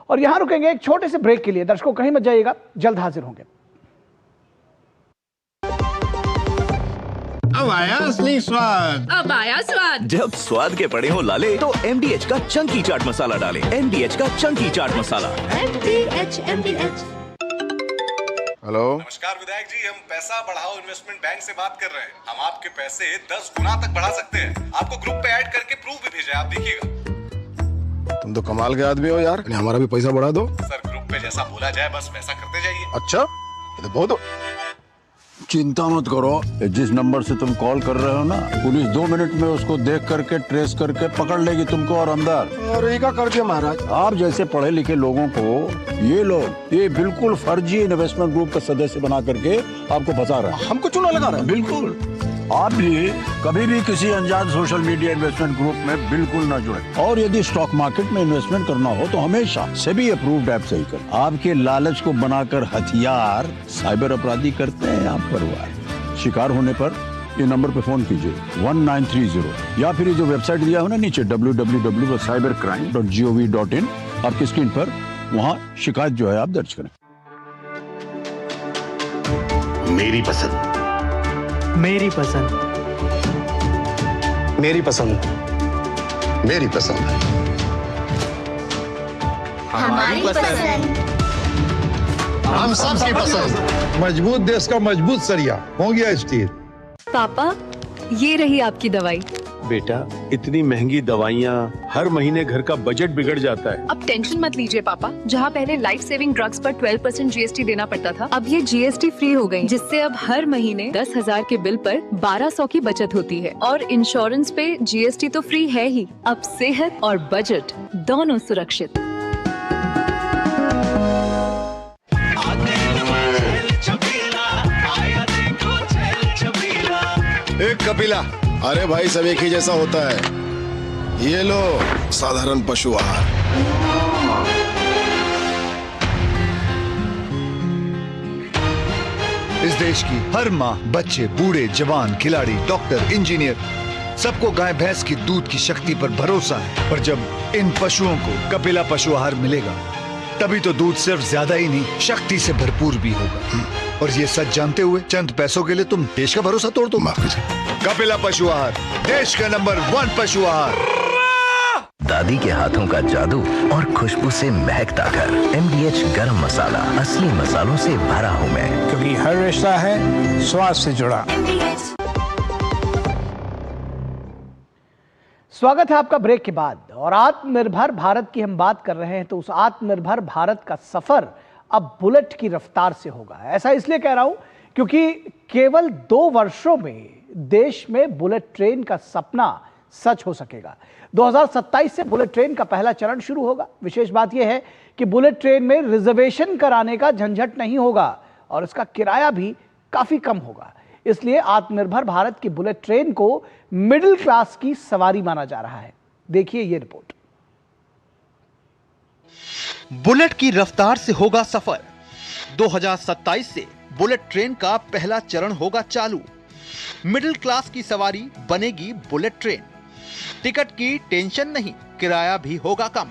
और यहां रुकेंगे एक छोटे से ब्रेक के लिए। दर्शकों कहीं मत जाइएगा, जल्द हाजिर होंगे। अब आया असली स्वाद। अब आया स्वाद। जब स्वाद के पड़े हो लाले तो MDH का चंकी चाट मसाला डालें। MDH का चंकी चाट मसाला। MDH। हेलो, नमस्कार विधायक जी, हम पैसा बढ़ाओ इन्वेस्टमेंट बैंक से बात कर रहे हैं। हम आपके पैसे 10 गुना तक बढ़ा सकते हैं। आपको ग्रुप पे ऐड करके प्रूफ भी भेजा है, आप देखिएगा। तुम तो कमाल के आदमी हो यार, हमारा भी पैसा बढ़ा दो। सर ग्रुप पे जैसा बोला जाए बस वैसा करते जाइए। अच्छा, ये तो बहुत। चिंता मत करो, जिस नंबर से तुम कॉल कर रहे हो ना, पुलिस 2 मिनट में उसको देख करके ट्रेस करके पकड़ लेगी तुमको और अंदर। और क्या कर दिया महाराज, आप जैसे पढ़े लिखे लोगों को ये बिल्कुल फर्जी इन्वेस्टमेंट ग्रुप का सदस्य बना करके आपको फंसा रहा है। हमको चूना लगा रहा है। बिल्कुल, आप भी कभी भी किसी अनजान सोशल मीडिया इन्वेस्टमेंट ग्रुप में बिल्कुल न जुड़े। और यदि स्टॉक मार्केट में इन्वेस्टमेंट करना हो तो हमेशा सेबी अप्रूव्ड ऐप से ही करें। आपके लालच को बनाकर हथियार साइबर अपराधी करते हैं आप परिवार। शिकार होने पर ये नंबर पे फोन कीजिए 1930 या फिर ये जो वेबसाइट दिया हो ना नीचे www.cybercrime.gov.in, आपकी स्क्रीन पर वहाँ शिकायत जो है आप दर्ज करें। मेरी पसंद, मेरी पसंद, मेरी पसंद, मेरी पसंद, हमारी पसंद, हम सबकी पसंद। मजबूत देश का मजबूत सरिया हो गया स्टील। पापा, ये रही आपकी दवाई। बेटा, इतनी महंगी दवाइयाँ, हर महीने घर का बजट बिगड़ जाता है। अब टेंशन मत लीजिए पापा, जहाँ पहले लाइफ सेविंग ड्रग्स पर 12% GST देना पड़ता था, अब ये GST फ्री हो गई, जिससे अब हर महीने 10,000 के बिल पर 1200 की बचत होती है। और इंश्योरेंस पे GST तो फ्री है ही, अब सेहत और बजट दोनों सुरक्षित। एक कपिला, अरे भाई सब एक ही जैसा होता है। ये लो साधारण पशु आहार। इस देश की हर माँ, बच्चे, बूढ़े, जवान, खिलाड़ी, डॉक्टर, इंजीनियर, सबको गाय भैंस की दूध की शक्ति पर भरोसा है। और जब इन पशुओं को कपिला पशु आहार मिलेगा, तभी तो दूध सिर्फ ज्यादा ही नहीं, शक्ति से भरपूर भी होगा। और ये सच जानते हुए चंद पैसों के लिए तुम देश का भरोसा तोड़ दो। कपिला पशु आहार, देश का नंबर 1 पशु आहार। दादी के हाथों का जादू और खुशबू से महकता घर। MDH गरम मसाला, असली मसालों से भरा हूँ मैं, क्योंकि हर रिश्ता है स्वाद से जुड़ा। स्वागत है आपका ब्रेक के बाद। और आत्मनिर्भर भारत की हम बात कर रहे हैं, तो उस आत्मनिर्भर भारत का सफर अब बुलेट की रफ्तार से होगा। ऐसा इसलिए कह रहा हूं क्योंकि केवल 2 वर्षों में देश में बुलेट ट्रेन का सपना सच हो सकेगा। 2027 से बुलेट ट्रेन का पहला चरण शुरू होगा। विशेष बात यह है कि बुलेट ट्रेन में रिजर्वेशन कराने का झंझट नहीं होगा और इसका किराया भी काफी कम होगा। इसलिए आत्मनिर्भर भारत की बुलेट ट्रेन को मिडिल क्लास की सवारी माना जा रहा है। देखिए ये रिपोर्ट। बुलेट की रफ्तार से होगा सफर। 2027 से बुलेट ट्रेन का पहला चरण होगा चालू। मिडिल क्लास की सवारी बनेगी बुलेट ट्रेन। टिकट की टेंशन नहीं, किराया भी होगा कम।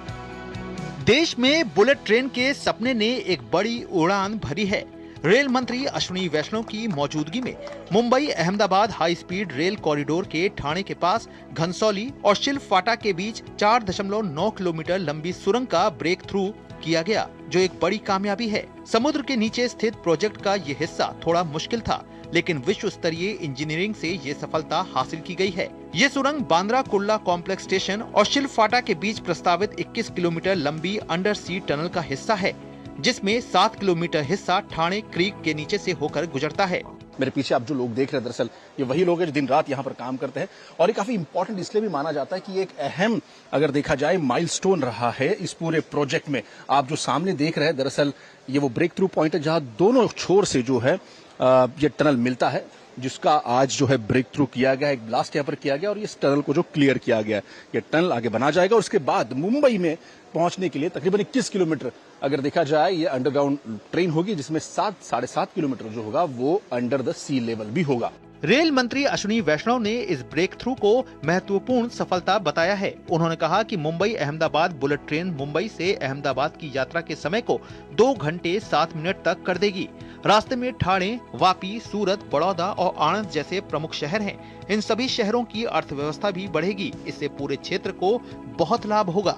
देश में बुलेट ट्रेन के सपने ने एक बड़ी उड़ान भरी है। रेल मंत्री अश्विनी वैष्णव की मौजूदगी में Mumbai Ahmedabad high speed rail corridor के ठाणे के पास घनसौली और शिल्पफाटा के बीच 4.9 किलोमीटर लंबी सुरंग का ब्रेक थ्रू किया गया, जो एक बड़ी कामयाबी है। समुद्र के नीचे स्थित प्रोजेक्ट का ये हिस्सा थोड़ा मुश्किल था, लेकिन विश्व स्तरीय इंजीनियरिंग से ये सफलता हासिल की गई है। ये सुरंग बांद्रा कुर्ला कॉम्प्लेक्स स्टेशन और शिल्पफाटा के बीच प्रस्तावित 21 किलोमीटर लंबी अंडर सी टनल का हिस्सा है, जिसमें 7 किलोमीटर हिस्सा ठाणे क्रीक के नीचे से होकर गुजरता है। मेरे पीछे आप जो लोग देख रहे हैं दरअसल ये वही लोग हैं जो दिन रात यहाँ पर काम करते हैं और ये काफी इंपॉर्टेंट इसलिए भी माना जाता है कि ये एक अहम अगर देखा जाए माइलस्टोन रहा है इस पूरे प्रोजेक्ट में। आप जो सामने देख रहे हैं दरअसल ये वो ब्रेक थ्रू पॉइंट है जहां दोनों छोर से जो है ये टनल मिलता है, जिसका आज जो है ब्रेक थ्रू किया गया, एक ब्लास्ट यहाँ पर किया गया और इस टनल को जो क्लियर किया गया। ये टनल आगे बना जाएगा और उसके बाद मुंबई में पहुंचने के लिए तकरीबन 21 किलोमीटर अगर देखा जाए ये अंडरग्राउंड ट्रेन होगी, जिसमें 7-7.5 किलोमीटर जो होगा वो अंडर द सी लेवल भी होगा। रेल मंत्री अश्विनी वैष्णव ने इस ब्रेक थ्रू को महत्वपूर्ण सफलता बताया है। उन्होंने कहा कि मुंबई अहमदाबाद बुलेट ट्रेन मुंबई से अहमदाबाद की यात्रा के समय को 2 घंटे 7 मिनट तक कर देगी। रास्ते में ठाणे, वापी, सूरत, बड़ौदा और आणंद जैसे प्रमुख शहर हैं। इन सभी शहरों की अर्थव्यवस्था भी बढ़ेगी। इससे पूरे क्षेत्र को बहुत लाभ होगा।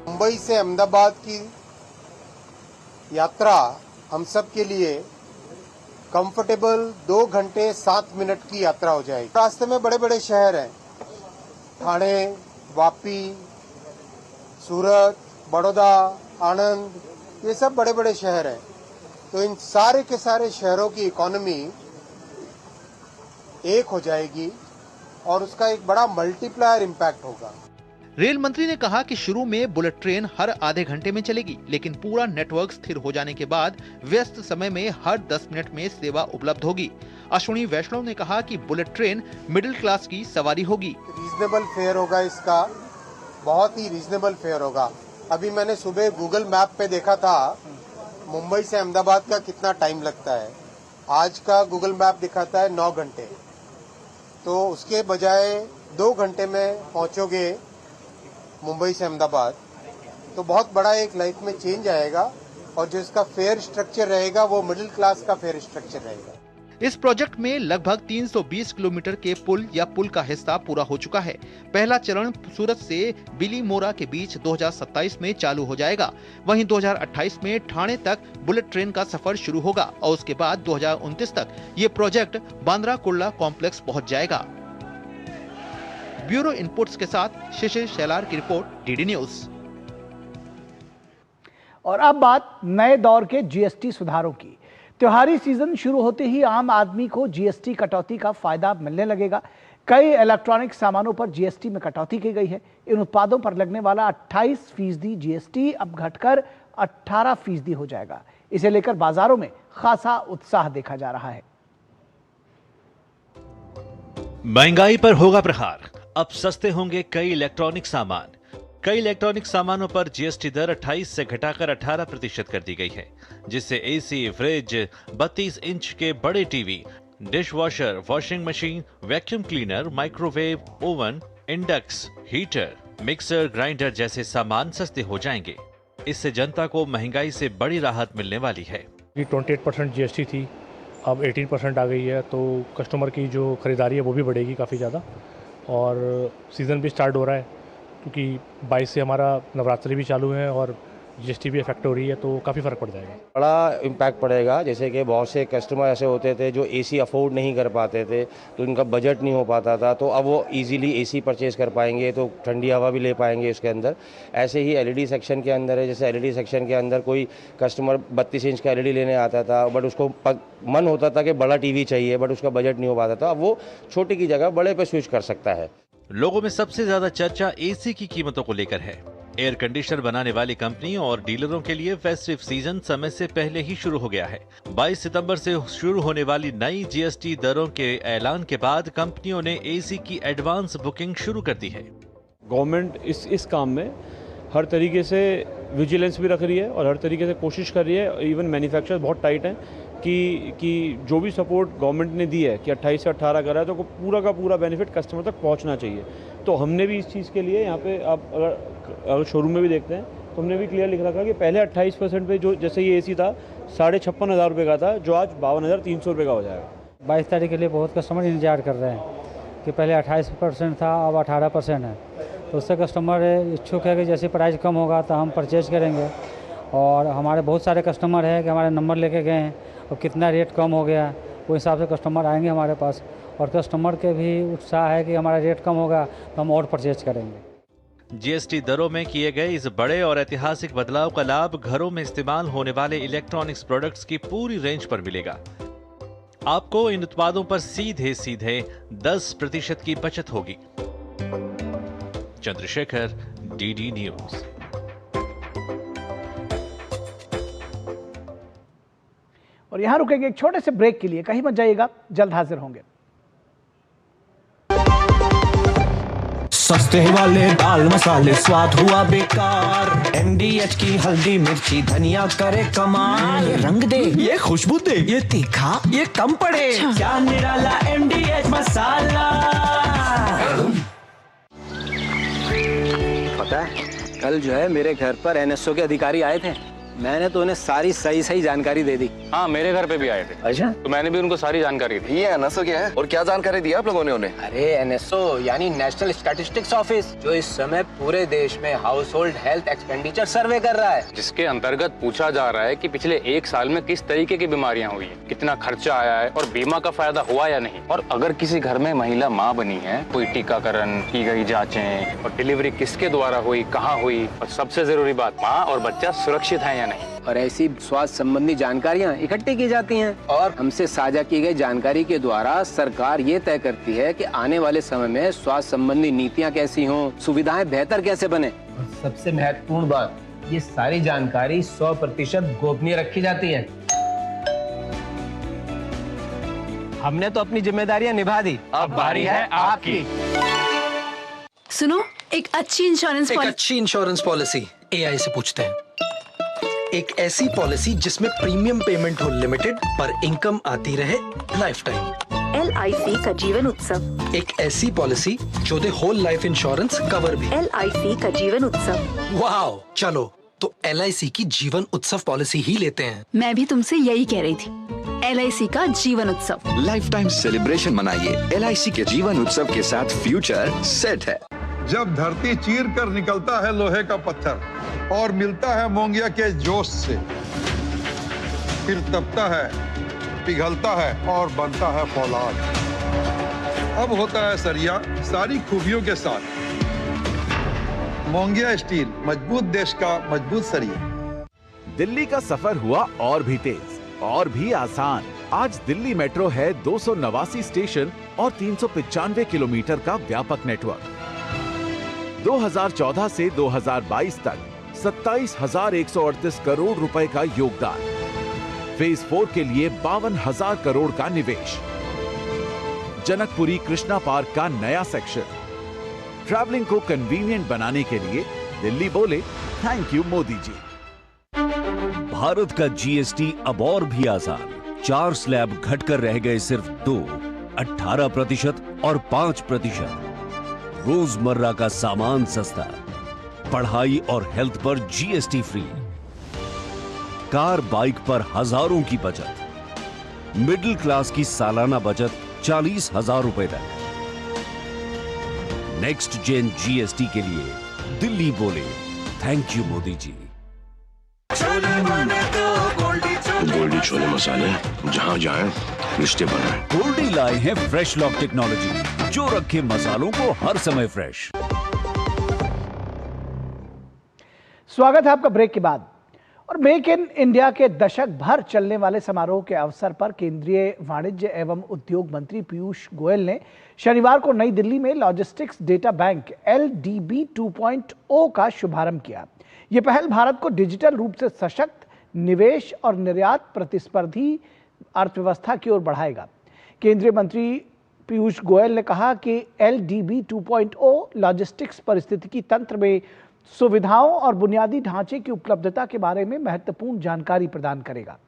मुंबई से अहमदाबाद की यात्रा हम सब के लिए कंफर्टेबल 2 घंटे 7 मिनट की यात्रा हो जाएगी। रास्ते में बड़े बड़े शहर हैं, ठाणे, वापी, सूरत, बड़ौदा, आणंद, ये सब बड़े बड़े शहर हैं। तो इन सारे के सारे शहरों की इकोनॉमी एक हो जाएगी और उसका एक बड़ा मल्टीप्लायर इम्पैक्ट होगा। रेल मंत्री ने कहा कि शुरू में बुलेट ट्रेन हर आधे घंटे में चलेगी, लेकिन पूरा नेटवर्क स्थिर हो जाने के बाद व्यस्त समय में हर 10 मिनट में सेवा उपलब्ध होगी। अश्विनी वैष्णव ने कहा कि बुलेट ट्रेन मिडिल क्लास की सवारी होगी। रीजनेबल फेयर होगा, इसका बहुत ही रीजनेबल फेयर होगा। अभी मैंने सुबह गूगल मैप पे देखा था मुंबई से अहमदाबाद का कितना टाइम लगता है। आज का गूगल मैप दिखाता है 9 घंटे, तो उसके बजाय 2 घंटे में पहुंचोगे मुंबई से अहमदाबाद, तो बहुत बड़ा एक लाइफ में चेंज आएगा और जो इसका फेयर स्ट्रक्चर रहेगा वो मिडिल क्लास का फेयर स्ट्रक्चर रहेगा। इस प्रोजेक्ट में लगभग 320 किलोमीटर के पुल या पुल का हिस्सा पूरा हो चुका है। पहला चरण सूरत से बिलीमोरा के बीच 2027 में चालू हो जाएगा। वहीं 2028 में ठाणे तक बुलेट ट्रेन का सफर शुरू होगा और उसके बाद 2029 तक ये प्रोजेक्ट बांद्रा कुर्ला कॉम्प्लेक्स पहुंच जाएगा। ब्यूरो इनपुट्स के साथ शिशिर शेलार की रिपोर्ट, डीडी न्यूज। और अब बात नए दौर के जीएसटी सुधारों की। त्योहारी सीजन शुरू होते ही आम आदमी को जीएसटी कटौती का फायदा मिलने लगेगा। कई इलेक्ट्रॉनिक सामानों पर जीएसटी में कटौती की गई है। इन उत्पादों पर लगने वाला 28% जीएसटी अब घटकर 18% हो जाएगा। इसे लेकर बाजारों में खासा उत्साह देखा जा रहा है। महंगाई पर होगा प्रहार, अब सस्ते होंगे कई इलेक्ट्रॉनिक सामान। कई इलेक्ट्रॉनिक सामानों पर जीएसटी दर 28 से घटाकर 18% कर दी गई है, जिससे एसी, फ्रिज, 32 इंच के बड़े TV, dish washer, washing machine, vacuum cleaner, microwave, oven, index, heater, mixer, grinder जैसे सामान सस्ते हो जाएंगे। इससे जनता को महंगाई से बड़ी राहत मिलने वाली है। 28% जीएसटी थी, अब 18% आ गई है, तो कस्टमर की जो खरीदारी है वो भी बढ़ेगी काफ़ी ज़्यादा। और सीज़न भी स्टार्ट हो रहा है क्योंकि 22 से हमारा नवरात्रि भी चालू है और जीएसटी भी इफेक्ट हो रही है, तो काफ़ी फ़र्क पड़ जाएगा। बड़ा इम्पैक्ट पड़ेगा। जैसे कि बहुत से कस्टमर ऐसे होते थे जो एसी अफोर्ड नहीं कर पाते थे, तो उनका बजट नहीं हो पाता था, तो अब वो इजीली एसी परचेज़ कर पाएंगे, तो ठंडी हवा भी ले पाएंगे उसके अंदर। ऐसे ही एलईडी सेक्शन के अंदर है, जैसे एलईडी सेक्शन के अंदर कोई कस्टमर 32 इंच का एलईडी लेने आता था, बट उसको मन होता था कि बड़ा टीवी चाहिए, बट उसका बजट नहीं हो पाता था। अब वो छोटे की जगह बड़े पे स्विच कर सकता है। लोगों में सबसे ज्यादा चर्चा एसी की कीमतों को लेकर है। एयर कंडीशनर बनाने वाली कंपनी और डीलरों के लिए फेस्टिव सीजन समय से पहले ही शुरू हो गया है। 22 सितंबर से शुरू होने वाली नई जीएसटी दरों के ऐलान के बाद कंपनियों ने एसी की एडवांस बुकिंग शुरू कर दी है। गवर्नमेंट इस काम में हर तरीके से विजिलेंस भी रख रही है और हर तरीके से कोशिश कर रही है। इवन मैन्युफैक्चरर बहुत टाइट हैं कि जो भी सपोर्ट गवर्नमेंट ने दी है कि 28 से 18 करा है, तो पूरा का पूरा बेनिफिट कस्टमर तक पहुंचना चाहिए। तो हमने भी इस चीज़ के लिए यहाँ पे आप अगर शोरूम में भी देखते हैं तो हमने भी क्लियर लिख रखा कि पहले 28% पे जो जैसे ये एसी था 56,500 रुपये का था, जो आज 52,300 रुपये का हो जाएगा। 22 तारीख के लिए बहुत कस्टमर इंतजार कर रहे हैं कि पहले 28% था, अब 18% है। तो उससे कस्टमर इच्छुक है कि जैसे प्राइस कम होगा तो हम परचेज करेंगे। और हमारे बहुत सारे कस्टमर हैं कि हमारे नंबर लेके गए हैं और कितना रेट कम हो गया, वो हिसाब से कस्टमर आएंगे हमारे पास। और कस्टमर के भी उत्साह है कि हमारा रेट कम होगा तो हम और परचेज करेंगे। जीएसटी दरों में किए गए इस बड़े और ऐतिहासिक बदलाव का लाभ घरों में इस्तेमाल होने वाले इलेक्ट्रॉनिक्स प्रोडक्ट्स की पूरी रेंज पर मिलेगा। आपको इन उत्पादों पर सीधे सीधे 10% की बचत होगी। Chandrashekhar, DD news. और यहां रुकेंगे एक छोटे से ब्रेक के लिए, कहीं मत जाइएगा, जल्द हाजिर होंगे। सस्ते वाले दाल मसाले स्वाद हुआ बेकार, MDH की हल्दी मिर्ची धनिया करे कमाल, ये रंग दे, ये खुशबू दे, ये तीखा, ये कम पड़े, क्या निराला MDH मसाला। पता है कल जो है मेरे घर पर NSO के अधिकारी आए थे, मैंने तो उन्हें सारी सही जानकारी दे दी। हाँ, मेरे घर पे भी आए थे। अच्छा, तो मैंने भी उनको सारी जानकारी दी। ये NSO क्या है और क्या जानकारी दी आप लोगों ने उन्हें? अरे NSO यानी नेशनल स्टैटिस्टिक्स ऑफिस, जो इस समय पूरे देश में हाउस होल्ड हेल्थ एक्सपेंडिचर सर्वे कर रहा है, जिसके अंतर्गत पूछा जा रहा है कि पिछले 1 साल में किस तरीके की बीमारियां हुई है, कितना खर्चा आया है और बीमा का फायदा हुआ या नहीं। और अगर किसी घर में महिला माँ बनी है, कोई टीकाकरण की गई जाँचें और डिलीवरी किसके द्वारा हुई, कहाँ हुई, और सबसे जरूरी बात, माँ और बच्चा सुरक्षित है या नहीं। और ऐसी स्वास्थ्य संबंधी जानकारियाँ इकट्ठी की जाती हैं और हमसे साझा की गई जानकारी के द्वारा सरकार ये तय करती है कि आने वाले समय में स्वास्थ्य संबंधी नीतियाँ कैसी हों, सुविधाएं बेहतर कैसे बने। और सबसे महत्वपूर्ण बात, ये सारी जानकारी 100% गोपनीय रखी जाती है। हमने तो अपनी जिम्मेदारियां निभा दी, अब बारी है आपकी। सुनो, एक अच्छी इंश्योरेंस पॉलिसी AI से पूछते हैं। एक ऐसी पॉलिसी जिसमें प्रीमियम पेमेंट हो लिमिटेड पर इनकम आती रहे लाइफ टाइम। LIC का जीवन उत्सव। एक ऐसी पॉलिसी जो दे होल लाइफ इंश्योरेंस कवर भी। LIC का जीवन उत्सव। वाह, चलो तो LIC की जीवन उत्सव पॉलिसी ही लेते हैं। मैं भी तुमसे यही कह रही थी, LIC का जीवन उत्सव। लाइफ टाइम सेलिब्रेशन मनाइए LIC के जीवन उत्सव के साथ, फ्यूचर सेट है। जब धरती चीर कर निकलता है लोहे का पत्थर और मिलता है मोंगिया के जोश से, फिर तपता है, पिघलता है और बनता है फौलाद। अब होता है सरिया सारी खूबियों के साथ। मोंगिया स्टील, मजबूत देश का मजबूत सरिया। दिल्ली का सफर हुआ और भी तेज और भी आसान। आज दिल्ली मेट्रो है 289 स्टेशन और 395 किलोमीटर का व्यापक नेटवर्क। 2014 से 2022 तक 27,138 करोड़ रुपए का योगदान। फेज 4 के लिए 52,000 करोड़ का निवेश। जनकपुरी कृष्णा पार्क का नया सेक्शन। ट्रैवलिंग को कन्वीनियंट बनाने के लिए दिल्ली बोले थैंक यू मोदी जी। भारत का GST अब और भी आसान। 4 स्लैब घटकर रह गए सिर्फ 2, 18% और 5%। रोजमर्रा का सामान सस्ता, पढ़ाई और हेल्थ पर GST फ्री, कार बाइक पर हजारों की बचत, मिडिल क्लास की सालाना बचत 40,000 रुपए तक। नेक्स्ट जेन GST के लिए दिल्ली बोले थैंक यू मोदी जी। गोल्डी छोले मसाले, जहाँ जाएं रिश्ते बनाएं। गोल्डी लाए हैं फ्रेश लॉक टेक्नोलॉजी, जो रखे मसालों को हर समय फ्रेश। स्वागत है आपका ब्रेक के बाद। और मेक इन इंडिया के दशक भर चलने वाले समारोह के अवसर पर केंद्रीय वाणिज्य एवं उद्योग मंत्री पीयूष गोयल ने शनिवार को नई दिल्ली में लॉजिस्टिक्स डेटा बैंक LDB 2.0 का शुभारंभ किया। यह पहल भारत को डिजिटल रूप से सशक्त, निवेश और निर्यात प्रतिस्पर्धी अर्थव्यवस्था की ओर बढ़ाएगा। केंद्रीय मंत्री पीयूष गोयल ने कहा कि LDB 2.0 लॉजिस्टिक्स पारिस्थितिकी तंत्र में सुविधाओं और बुनियादी ढांचे की उपलब्धता के बारे में महत्वपूर्ण जानकारी प्रदान करेगा।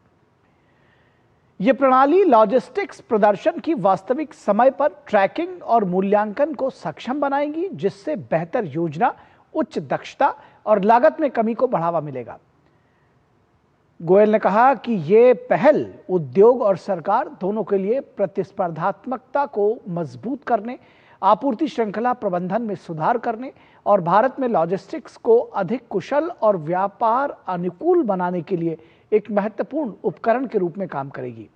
यह प्रणाली लॉजिस्टिक्स प्रदर्शन की वास्तविक समय पर ट्रैकिंग और मूल्यांकन को सक्षम बनाएगी, जिससे बेहतर योजना, उच्च दक्षता और लागत में कमी को बढ़ावा मिलेगा। गोयल ने कहा कि यह पहल उद्योग और सरकार दोनों के लिए प्रतिस्पर्धात्मकता को मजबूत करने, आपूर्ति श्रृंखला प्रबंधन में सुधार करने और भारत में लॉजिस्टिक्स को अधिक कुशल और व्यापार अनुकूल बनाने के लिए एक महत्वपूर्ण उपकरण के रूप में काम करेगी।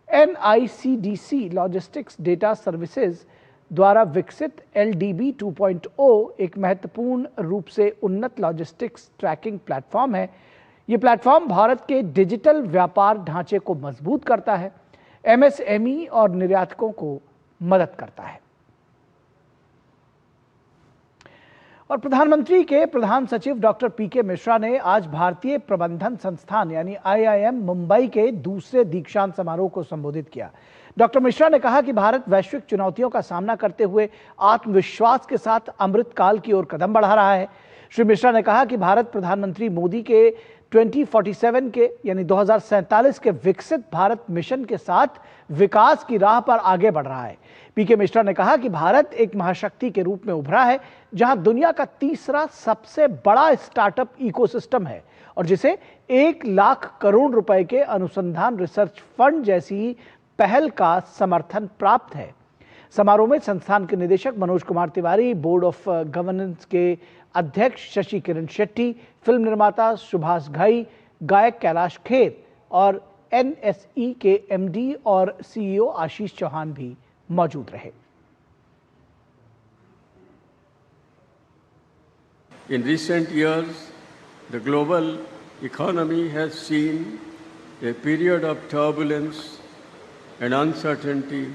NICDC लॉजिस्टिक्स डेटा सर्विसेज द्वारा विकसित LDB 2.0 एक महत्वपूर्ण रूप से उन्नत लॉजिस्टिक्स ट्रैकिंग प्लेटफॉर्म है। यह प्लेटफॉर्म भारत के डिजिटल व्यापार ढांचे को मजबूत करता है। एमएसएमई और निर्यातकों को मदद करता है। और प्रधानमंत्री के प्रधान सचिव डॉक्टर पीके मिश्रा ने आज भारतीय प्रबंधन संस्थान यानी IIM मुंबई के दूसरे दीक्षांत समारोह को संबोधित किया। डॉक्टर मिश्रा ने कहा कि भारत वैश्विक चुनौतियों का सामना करते हुए आत्मविश्वास के साथ अमृतकाल की ओर कदम बढ़ा रहा है। श्री मिश्रा ने कहा कि भारत प्रधानमंत्री मोदी के 2047 के यानी 2047 के विकसित भारत मिशन के साथ विकास की राह पर आगे बढ़ रहा है। पीके मिश्रा ने कहा कि भारत एक महाशक्ति के रूप में उभरा है, जहां दुनिया का तीसरा सबसे बड़ा स्टार्टअप इकोसिस्टम है और जिसे 1 लाख करोड़ रुपए के अनुसंधान रिसर्च फंड जैसी पहल का समर्थन प्राप्त है। समारोह में संस्थान के निदेशक Manoj Kumar Tiwari, board of governance के अध्यक्ष शशि किरण शेट्टी, फिल्म निर्माता सुभाष घई, गायक कैलाश खेर और NSE के MD और CEO आशीष चौहान भी मौजूद रहे। In recent years, the global economy has seen a period of turbulence and uncertainty.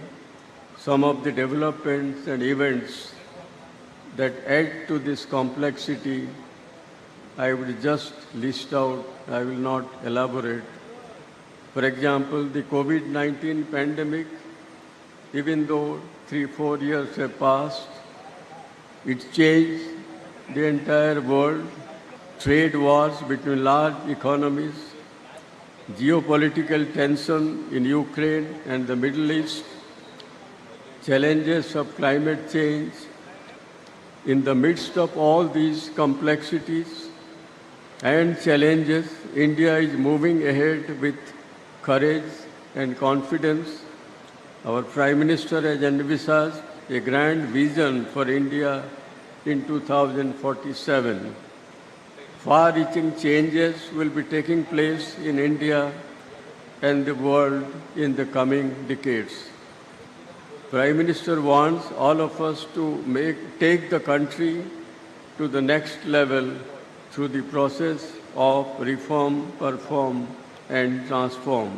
Some of the developments and events that add to this complexity, I would just list out, I will not elaborate. For example, the COVID-19 pandemic, even though 3-4 years have passed, it changed the entire world. Trade wars between large economies, geopolitical tension in Ukraine and the Middle East, challenges of climate change. In the midst of all these complexities and challenges, India is moving ahead with courage and confidence. Our Prime Minister has envisaged a grand vision for India in 2047. Far-reaching changes will be taking place in India and the world in the coming decades. Prime Minister wants all of us to take the country to the next level through the process of reform, perform and transform.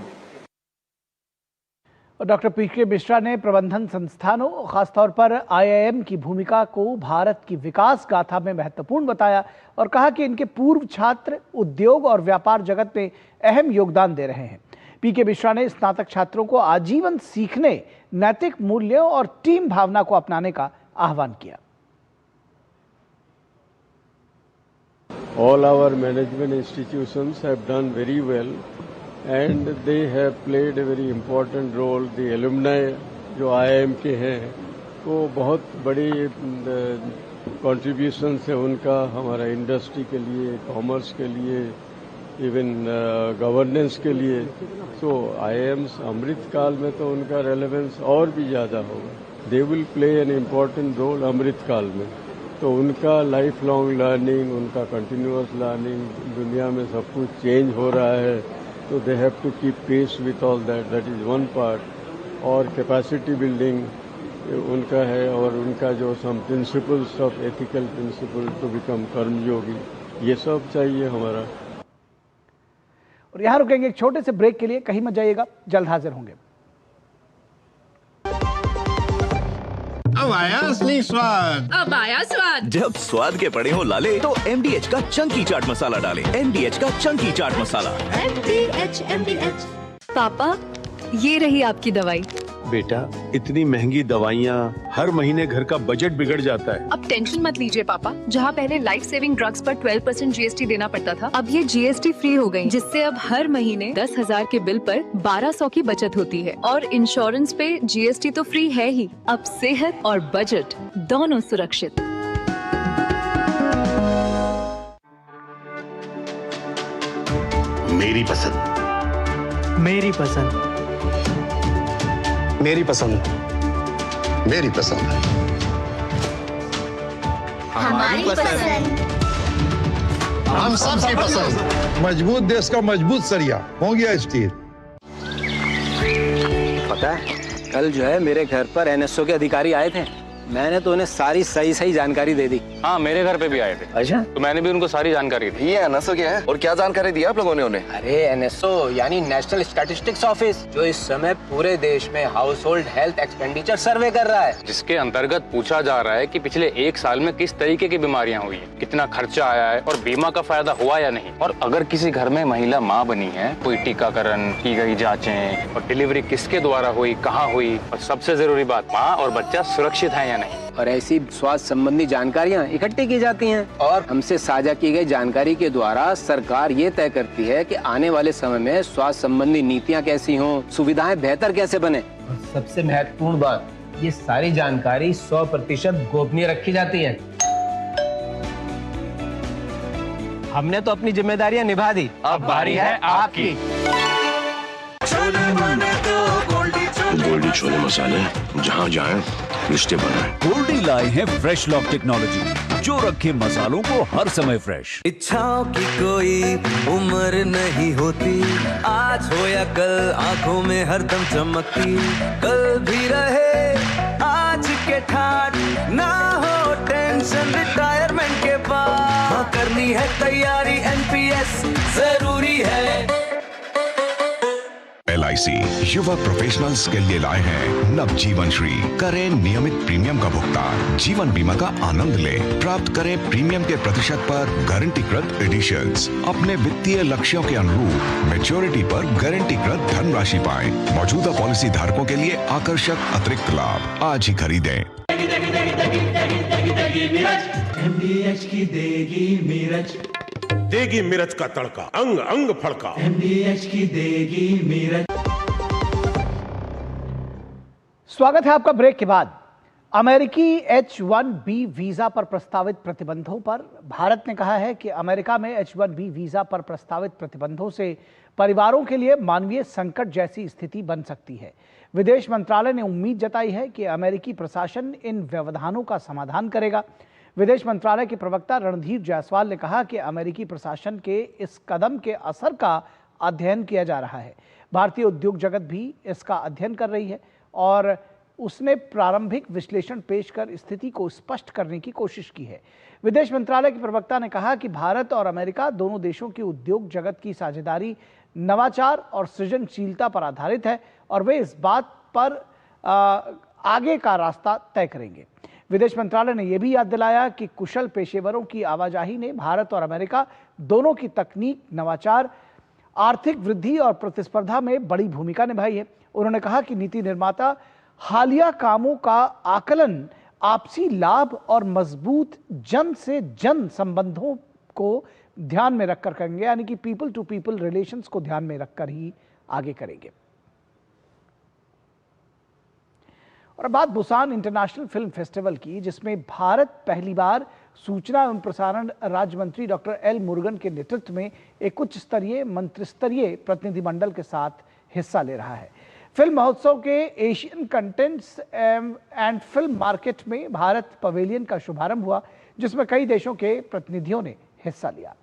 और doctor पीके मिश्रा ने प्रबंधन संस्थानों, खासतौर पर IIM की भूमिका को भारत की विकास गाथा में महत्वपूर्ण बताया और कहा कि इनके पूर्व छात्र उद्योग और व्यापार जगत में अहम योगदान दे रहे हैं। पीके मिश्रा ने स्नातक छात्रों को आजीवन सीखने, नैतिक मूल्यों और टीम भावना को अपनाने का आह्वान किया। All our management institutions have done very well and they have played a very important role. The alumni जो IIM के हैं वो बहुत बड़ी contributions है उनका हमारा इंडस्ट्री के लिए, कॉमर्स के लिए, इवन गवर्नेंस के लिए। सो IIMs अमृत काल में तो उनका रेलेवेंस और भी ज़्यादा होगा। They will play an important role Amrit Kaal में। तो उनका लाइफ लॉन्ग लर्निंग, उनका कंटिन्यूअस लर्निंग, दुनिया में सब कुछ चेंज हो रहा है तो they have to keep pace with all that, that is one part. और कैपेसिटी बिल्डिंग उनका है और उनका जो some principles of ethical principle to become Karmayogi, ये सब चाहिए हमारा। और यहाँ रुकेंगे एक छोटे से ब्रेक के लिए, कहीं मत जाइएगा, जल्द हाजिर होंगे। अब आया असली स्वाद, अब आया स्वाद। जब स्वाद के पड़े हो लाले तो MDH का चंकी चाट मसाला डालें। MDH का चंकी चाट मसाला। MDH। पापा, ये रही आपकी दवाई। बेटा, इतनी महंगी दवाइयाँ, हर महीने घर का बजट बिगड़ जाता है। अब टेंशन मत लीजिए पापा, जहाँ पहले लाइफ सेविंग ड्रग्स पर 12% GST देना पड़ता था, अब ये GST फ्री हो गई, जिससे अब हर महीने 10,000 के बिल पर 1200 की बचत होती है। और इंश्योरेंस पे GST तो फ्री है ही, अब सेहत और बजट दोनों सुरक्षित। मेरी पसंद, मेरी पसंद, मेरी पसंद, मेरी पसंद, हमारी पसंद, हम सबकी पसंद। मजबूत देश का मजबूत सरिया हो गया स्टील। पता है, कल जो है मेरे घर पर NSO के अधिकारी आए थे। मैंने तो उन्हें सारी सही जानकारी दे दी। हाँ, मेरे घर पे भी आए थे। अच्छा, तो मैंने भी उनको सारी जानकारी दी। ये एनएसओ क्या है और क्या जानकारी दी आप लोगों ने उन्हें? अरे एनएसओ यानी नेशनल स्टैटिस्टिक्स ऑफिस, जो इस समय पूरे देश में हाउस होल्ड हेल्थ एक्सपेंडिचर सर्वे कर रहा है, जिसके अंतर्गत पूछा जा रहा है कि पिछले एक साल में किस तरीके की बीमारियां हुई है, कितना खर्चा आया है और बीमा का फायदा हुआ या नहीं। और अगर किसी घर में महिला माँ बनी है, कोई टीकाकरण की गई जाँचें और डिलीवरी किसके द्वारा हुई, कहाँ हुई, और सबसे जरूरी बात, माँ और बच्चा सुरक्षित है या नहीं। और ऐसी स्वास्थ्य संबंधी जानकारियां इकट्ठी की जाती हैं और हमसे साझा की गई जानकारी के द्वारा सरकार ये तय करती है कि आने वाले समय में स्वास्थ्य संबंधी नीतियां कैसी हों, सुविधाएं बेहतर कैसे बने। और सबसे महत्वपूर्ण बात, ये सारी जानकारी 100% गोपनीय रखी जाती है। हमने तो अपनी जिम्मेदारियां निभा दी, अब बारी है आपकी। गोल्डी छोले मसाले, जहाँ जाएं रिश्ते बनाएं। गोल्डी लाए हैं फ्रेश लॉक टेक्नोलॉजी, जो रखे मसालों को हर समय फ्रेश। इच्छाओं की कोई उम्र नहीं होती, आज हो या कल आंखों में हरदम चमकती, कल भी रहे आज के ठाट, ना हो टेंशन रिटायरमेंट के बाद, हाँ करनी है तैयारी एनपीएस जरूरी है। LIC युवा प्रोफेशनल्स के लिए लाए हैं नव जीवन श्री। करें नियमित प्रीमियम का भुगतान, जीवन बीमा का आनंद लें, प्राप्त करें प्रीमियम के प्रतिशत पर गारंटीकृत एडिशंस, अपने वित्तीय लक्ष्यों के अनुरूप मैच्योरिटी पर गारंटीकृत धनराशि पाएं। मौजूदा पॉलिसी धारकों के लिए आकर्षक अतिरिक्त लाभ आज ही खरीदें। MDH की देगी मिर्च, देगी मिर्च का तड़का, अंग अंग फड़का। MDH की देगी मिर्च। स्वागत है आपका ब्रेक के बाद। अमेरिकी H-1B वीजा पर प्रस्तावित प्रतिबंधों पर भारत ने कहा है कि अमेरिका में H-1B वीजा पर प्रस्तावित प्रतिबंधों से परिवारों के लिए मानवीय संकट जैसी स्थिति बन सकती है। विदेश मंत्रालय ने उम्मीद जताई है कि अमेरिकी प्रशासन इन व्यवधानों का समाधान करेगा। विदेश मंत्रालय के प्रवक्ता रणधीर जायसवाल ने कहा कि अमेरिकी प्रशासन के इस कदम के असर का अध्ययन किया जा रहा है। भारतीय उद्योग जगत भी इसका अध्ययन कर रही है और उसने प्रारंभिक विश्लेषण पेश कर स्थिति को स्पष्ट करने की कोशिश की है। विदेश मंत्रालय के प्रवक्ता ने कहा कि भारत और अमेरिका दोनों देशों की उद्योग जगत की साझेदारी नवाचार और सृजनशीलता पर आधारित है और वे इस बात पर आगे का रास्ता तय करेंगे। विदेश मंत्रालय ने यह भी याद दिलाया कि कुशल पेशेवरों की आवाजाही ने भारत और अमेरिका दोनों की तकनीक, नवाचार, आर्थिक वृद्धि और प्रतिस्पर्धा में बड़ी भूमिका निभाई है। उन्होंने कहा कि नीति निर्माता हालिया कामों का आकलन आपसी लाभ और मजबूत जन से जन संबंधों को ध्यान में रखकर करेंगे, यानी कि पीपल टू पीपल रिलेशंस को ध्यान में रखकर ही आगे करेंगे। और बात बुसान इंटरनेशनल फिल्म फेस्टिवल की, जिसमें भारत पहली बार सूचना एवं प्रसारण राज्य मंत्री डॉक्टर एल मुरुगन के नेतृत्व में एक उच्च स्तरीय मंत्रिस्तरीय प्रतिनिधिमंडल के साथ हिस्सा ले रहा है। फिल्म महोत्सव के Asian contents and film market में भारत पवेलियन का शुभारंभ हुआ, जिसमें कई देशों के प्रतिनिधियों ने हिस्सा लिया।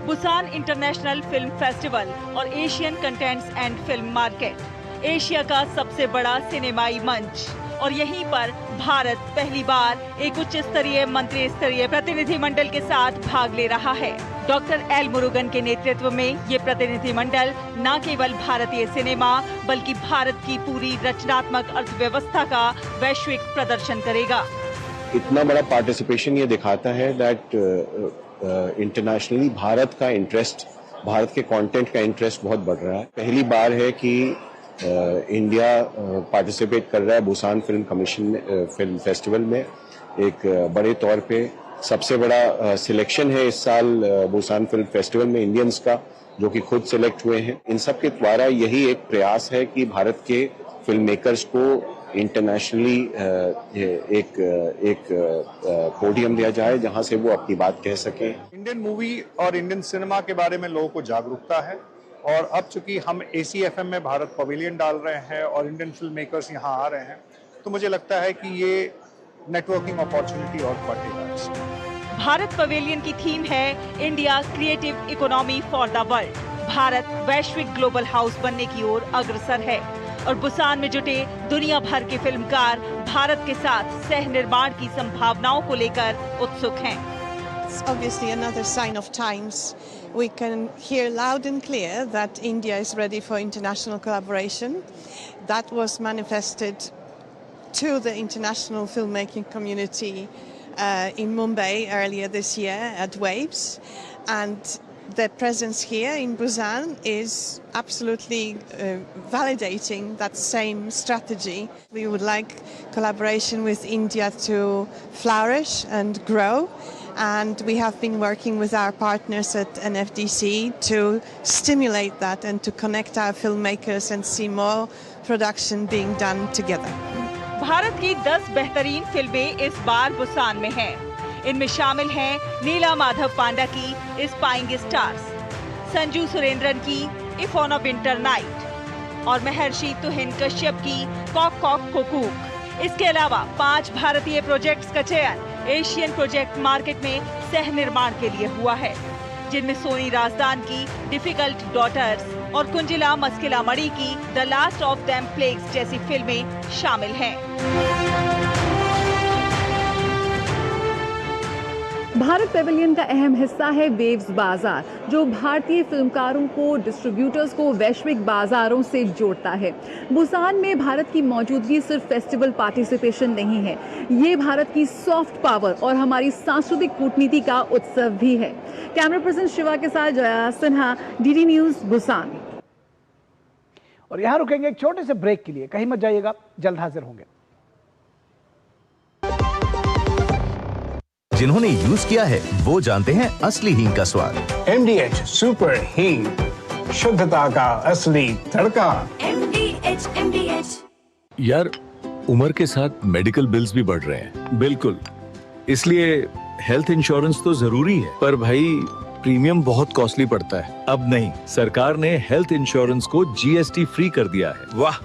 बुसान इंटरनेशनल फिल्म फेस्टिवल और Asian contents and film market Asia का सबसे बड़ा सिनेमाई मंच, और यहीं पर भारत पहली बार एक उच्च स्तरीय मंत्री स्तरीय प्रतिनिधिमंडल के साथ भाग ले रहा है। डॉक्टर एल मुरुगन के नेतृत्व में ये प्रतिनिधिमंडल न केवल भारतीय सिनेमा बल्कि भारत की पूरी रचनात्मक अर्थव्यवस्था का वैश्विक प्रदर्शन करेगा। इतना बड़ा पार्टिसिपेशन ये दिखाता है दैट इंटरनेशनली भारत का इंटरेस्ट, भारत के कंटेंट का इंटरेस्ट बहुत बढ़ रहा है। पहली बार है कि इंडिया पार्टिसिपेट कर रहा है बुसान फिल्म कमीशन में, फिल्म फेस्टिवल में। एक बड़े तौर पे सबसे बड़ा सिलेक्शन है इस साल बुसान फिल्म फेस्टिवल में इंडियंस का, जो कि खुद सिलेक्ट हुए हैं। इन सब के द्वारा यही एक प्रयास है कि भारत के फिल्म मेकर्स को इंटरनेशनली एक पोडियम दिया जाए जहां से वो अपनी बात कह सकें। इंडियन मूवी और इंडियन सिनेमा के बारे में लोगों को जागरूकता है, और अब चूंकि हम ACFM में भारत पवेलियन डाल रहे हैं और इंडियन फिल्म मेकर्स यहाँ आ रहे हैं, तो मुझे लगता है कि ये नेटवर्किंग अपॉर्चुनिटी और बढ़ेगा। भारत पवेलियन की थीम है India creative economy for the world. Bharat वैश्विक ग्लोबल हाउस बनने की ओर अग्रसर है और बुसान में जुटे दुनिया भर के फिल्मकार भारत के साथ सह निर्माण की संभावनाओं को लेकर उत्सुक हैं। It's obviously another sign of times. We can hear loud and clear that India is ready for international collaboration. That was manifested to the international filmmaking community in Mumbai earlier this year at Waves, and their presence here in Busan is absolutely validating that same strategy. We would like collaboration with India to flourish and grow, and we have been working with our partners at NFDC to stimulate that and to connect our filmmakers and see more production being done together. Bharat की 10 बेहतरीन फिल्में इस बार Busan में हैं। इनमें शामिल हैं नीला माधव पांडा की स्पाइंग स्टार्स, संजू सुरेंद्रन की if on a winter night और महर्षि तुहिन कश्यप की कॉक कॉक कुकूक। इसके अलावा 5 भारतीय प्रोजेक्ट्स का चयन एशियन प्रोजेक्ट मार्केट में सह निर्माण के लिए हुआ है, जिनमें सोनी राजदान की डिफिकल्ट डॉटर्स और कुंजिला मस्किला मणि की the last of them plagues जैसी फिल्में शामिल हैं। भारत पेविलियन का अहम हिस्सा है वेव्स बाजार, जो भारतीय फिल्मकारों को, डिस्ट्रीब्यूटर्स को वैश्विक बाजारों से जोड़ता है। बुसान में भारत की मौजूदगी सिर्फ फेस्टिवल पार्टिसिपेशन नहीं है, ये भारत की सॉफ्ट पावर और हमारी सांस्कृतिक कूटनीति का उत्सव भी है। कैमरा पर्सन शिवा के साथ Jaya Sinha, DD news, Busan. और यहाँ रुकेंगे एक छोटे से ब्रेक के लिए, कहीं मत जाइएगा, जल्द हाजिर होंगे। जिन्होंने यूज किया है वो जानते हैं असली हींग का स्वाद। MDH सुपर हींग, शुद्धता का असली तड़का। MDH। यार, उम्र के साथ मेडिकल बिल्स भी बढ़ रहे हैं। बिल्कुल, इसलिए हेल्थ इंश्योरेंस तो जरूरी है, पर भाई प्रीमियम बहुत कॉस्टली पड़ता है। अब नहीं, सरकार ने हेल्थ इंश्योरेंस को GST फ्री कर दिया है। वाह,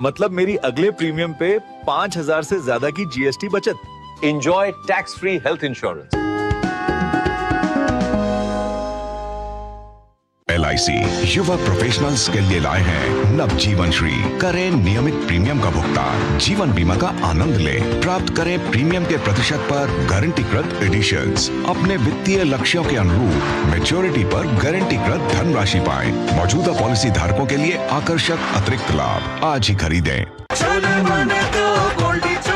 मतलब मेरी अगले प्रीमियम पे 5,000 से ज्यादा की GST बचत। Enjoy tax-free health insurance. LIC युवा प्रोफेशनल्स के लिए लाए हैं नवजीवन श्री। करें नियमित प्रीमियम का भुगतान, जीवन बीमा का आनंद लें। प्राप्त करें प्रीमियम के प्रतिशत पर गारंटीकृत एडिशंस। अपने वित्तीय लक्ष्यों के अनुरूप मैच्योरिटी पर गारंटीकृत धनराशि पाएं। मौजूदा पॉलिसी धारकों के लिए आकर्षक अतिरिक्त लाभ। आज ही खरीदें।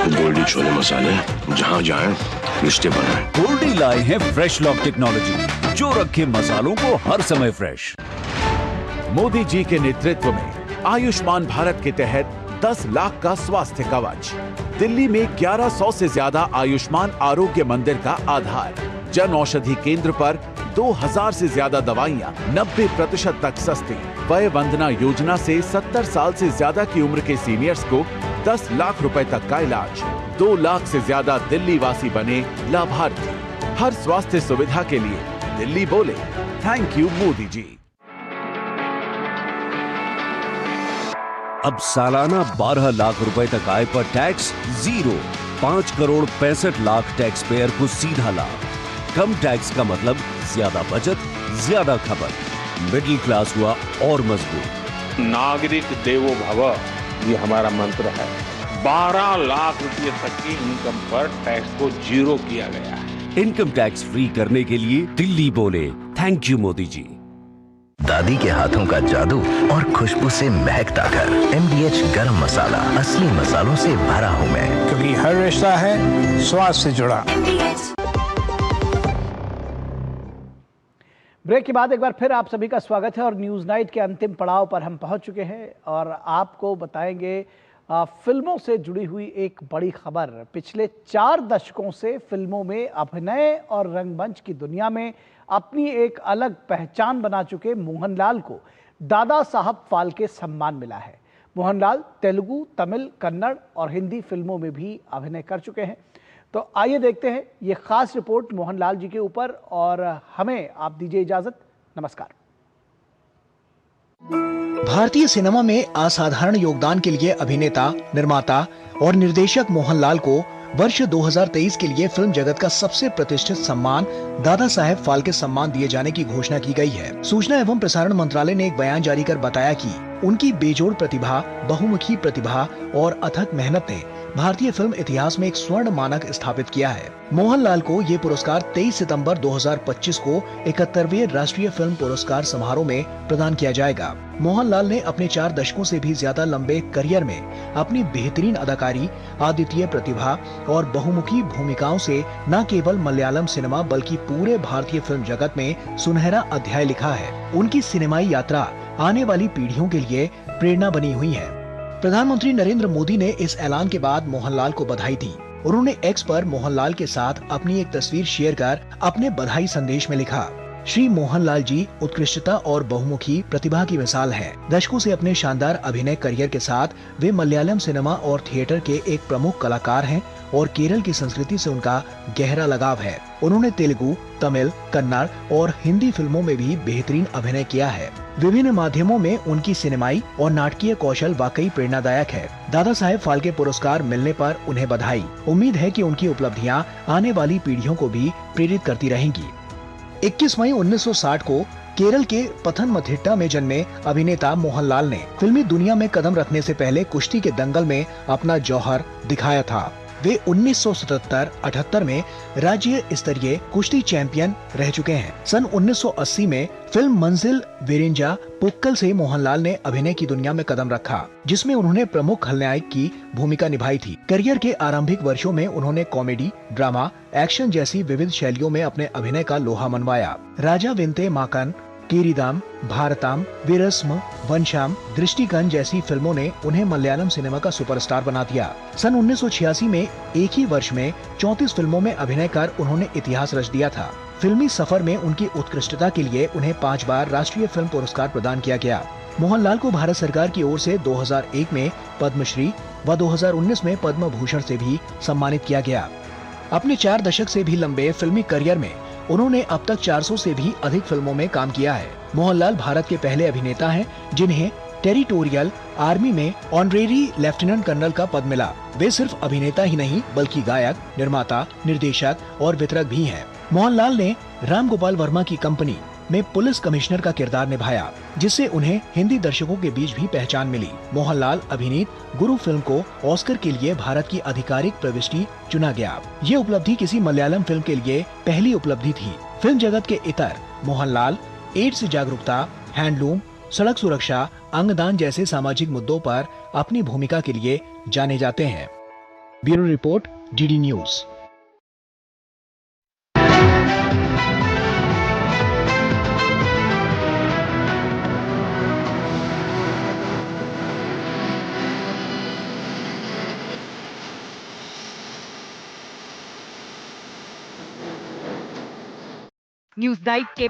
गोल्डी छोले मसाले, जहाँ जाएं रिश्ते बनाएं। गोल्डी लाए हैं फ्रेश लॉक टेक्नोलॉजी, जो रखे मसालों को हर समय फ्रेश। मोदी जी के नेतृत्व में आयुष्मान भारत के तहत 10 लाख का स्वास्थ्य कवच। दिल्ली में 1100 से ज्यादा आयुष्मान आरोग्य मंदिर का आधार। जन औषधि केंद्र पर 2000 से ज्यादा दवाइयां 90% तक सस्ती। वय वंदना योजना से 70 साल से ज्यादा की उम्र के सीनियर्स को 10 लाख रुपए तक का इलाज। 2 लाख से ज्यादा दिल्ली वासी बने लाभार्थी। हर स्वास्थ्य सुविधा के लिए दिल्ली बोले थैंक यू मोदी जी। अब सालाना 12 लाख रुपए तक आय पर tax zero. 5 crore 65 lakh tax payer को सीधा लाभ। कम टैक्स का मतलब ज्यादा बचत, ज्यादा खपत। मिडिल क्लास हुआ और मजबूत। नागरिक देवो भव, ये हमारा मंत्र है। 12 लाख रुपए तक की इनकम पर टैक्स को जीरो किया गया है। इनकम टैक्स फ्री करने के लिए दिल्ली बोले थैंक यू मोदी जी। दादी के हाथों का जादू और खुशबू से महकता घर। MDH गरम मसाला, असली मसालों से भरा हूँ मैं, क्योंकि हर रिश्ता है स्वाद से जुड़ा। ब्रेक के बाद एक बार फिर आप सभी का स्वागत है और न्यूज़ नाइट के अंतिम पड़ाव पर हम पहुंच चुके हैं और आपको बताएंगे फिल्मों से जुड़ी हुई एक बड़ी खबर। पिछले 4 दशकों से फिल्मों में अभिनय और रंगमंच की दुनिया में अपनी एक अलग पहचान बना चुके मोहनलाल को दादा साहब फाल्के सम्मान मिला है। मोहनलाल तेलुगु, तमिल, कन्नड़ और हिंदी फिल्मों में भी अभिनय कर चुके हैं। तो आइए देखते हैं ये खास रिपोर्ट मोहनलाल जी के ऊपर और हमें आप दीजिए इजाजत। नमस्कार। भारतीय सिनेमा में असाधारण योगदान के लिए अभिनेता, निर्माता और निर्देशक मोहनलाल को वर्ष 2023 के लिए फिल्म जगत का सबसे प्रतिष्ठित सम्मान दादा साहेब फाल्के सम्मान दिए जाने की घोषणा की गई है। सूचना एवं प्रसारण मंत्रालय ने एक बयान जारी कर बताया कि उनकी बेजोड़ प्रतिभा, बहुमुखी प्रतिभा और अथक मेहनत ने भारतीय फिल्म इतिहास में एक स्वर्ण मानक स्थापित किया है। मोहनलाल को ये पुरस्कार 23 सितंबर 2025 को 71वें राष्ट्रीय फिल्म पुरस्कार समारोह में प्रदान किया जाएगा। मोहनलाल ने अपने 4 दशकों से भी ज्यादा लंबे करियर में अपनी बेहतरीन अदाकारी, अद्वितीय प्रतिभा और बहुमुखी भूमिकाओं से न केवल मलयालम सिनेमा बल्कि पूरे भारतीय फिल्म जगत में सुनहरा अध्याय लिखा है। उनकी सिनेमाई यात्रा आने वाली पीढ़ियों के लिए प्रेरणा बनी हुई है। प्रधानमंत्री नरेंद्र मोदी ने इस ऐलान के बाद मोहनलाल को बधाई दी। उन्होंने एक्स पर मोहनलाल के साथ अपनी एक तस्वीर शेयर कर अपने बधाई संदेश में लिखा, श्री मोहनलाल जी उत्कृष्टता और बहुमुखी प्रतिभा की मिसाल हैं। दशकों से अपने शानदार अभिनय करियर के साथ वे मलयालम सिनेमा और थिएटर के एक प्रमुख कलाकार हैं और केरल की संस्कृति से उनका गहरा लगाव है। उन्होंने तेलुगु, तमिल, कन्नड़ और हिंदी फिल्मों में भी बेहतरीन अभिनय किया है। विभिन्न माध्यमों में उनकी सिनेमाई और नाटकीय कौशल वाकई प्रेरणादायक है। दादा साहेब फाल्के पुरस्कार मिलने पर उन्हें बधाई। उम्मीद है कि उनकी उपलब्धियां आने वाली पीढ़ियों को भी प्रेरित करती रहेंगी। 21 मई 1960 को केरल के पथनमथिट्टा में जन्मे अभिनेता मोहनलाल ने फिल्मी दुनिया में कदम रखने से पहले कुश्ती के दंगल में अपना जौहर दिखाया था। वे 1977-78 में राज्य स्तरीय कुश्ती चैंपियन रह चुके हैं। सन 1980 में फिल्म मंजिल वेरेंजा पुक्कल से मोहनलाल ने अभिनय की दुनिया में कदम रखा, जिसमें उन्होंने प्रमुख खलनायक की भूमिका निभाई थी। करियर के आरंभिक वर्षों में उन्होंने कॉमेडी, ड्रामा, एक्शन जैसी विविध शैलियों में अपने अभिनय का लोहा मनवाया। राजा विंते माकन, कीरीदाम, भारताम, वीरस्म, वनशाम, दृष्टिकन जैसी फिल्मों ने उन्हें मलयालम सिनेमा का सुपरस्टार बना दिया। सन 1986 में एक ही वर्ष में 34 फिल्मों में अभिनय कर उन्होंने इतिहास रच दिया था। फिल्मी सफर में उनकी उत्कृष्टता के लिए उन्हें 5 बार राष्ट्रीय फिल्म पुरस्कार प्रदान किया गया। मोहनलाल को भारत सरकार की ओर से 2001 में पद्मश्री व 2019 में पद्म भूषण से भी सम्मानित किया गया। अपने 4 दशक से भी लंबे फिल्मी करियर में उन्होंने अब तक 400 से भी अधिक फिल्मों में काम किया है। मोहनलाल भारत के पहले अभिनेता हैं जिन्हें टेरिटोरियल आर्मी में ऑनरेरी लेफ्टिनेंट कर्नल का पद मिला। वे सिर्फ अभिनेता ही नहीं बल्कि गायक, निर्माता, निर्देशक और वितरक भी हैं। मोहनलाल ने राम गोपाल वर्मा की कंपनी में पुलिस कमिश्नर का किरदार निभाया, जिससे उन्हें हिंदी दर्शकों के बीच भी पहचान मिली। मोहनलाल अभिनीत गुरु फिल्म को ऑस्कर के लिए भारत की आधिकारिक प्रविष्टि चुना गया। ये उपलब्धि किसी मलयालम फिल्म के लिए पहली उपलब्धि थी। फिल्म जगत के इतर मोहनलाल एड्स जागरूकता, हैंडलूम, सड़क सुरक्षा, अंगदान जैसे सामाजिक मुद्दों पर अपनी भूमिका के लिए जाने जाते हैं। Bureau report, DD news. News night के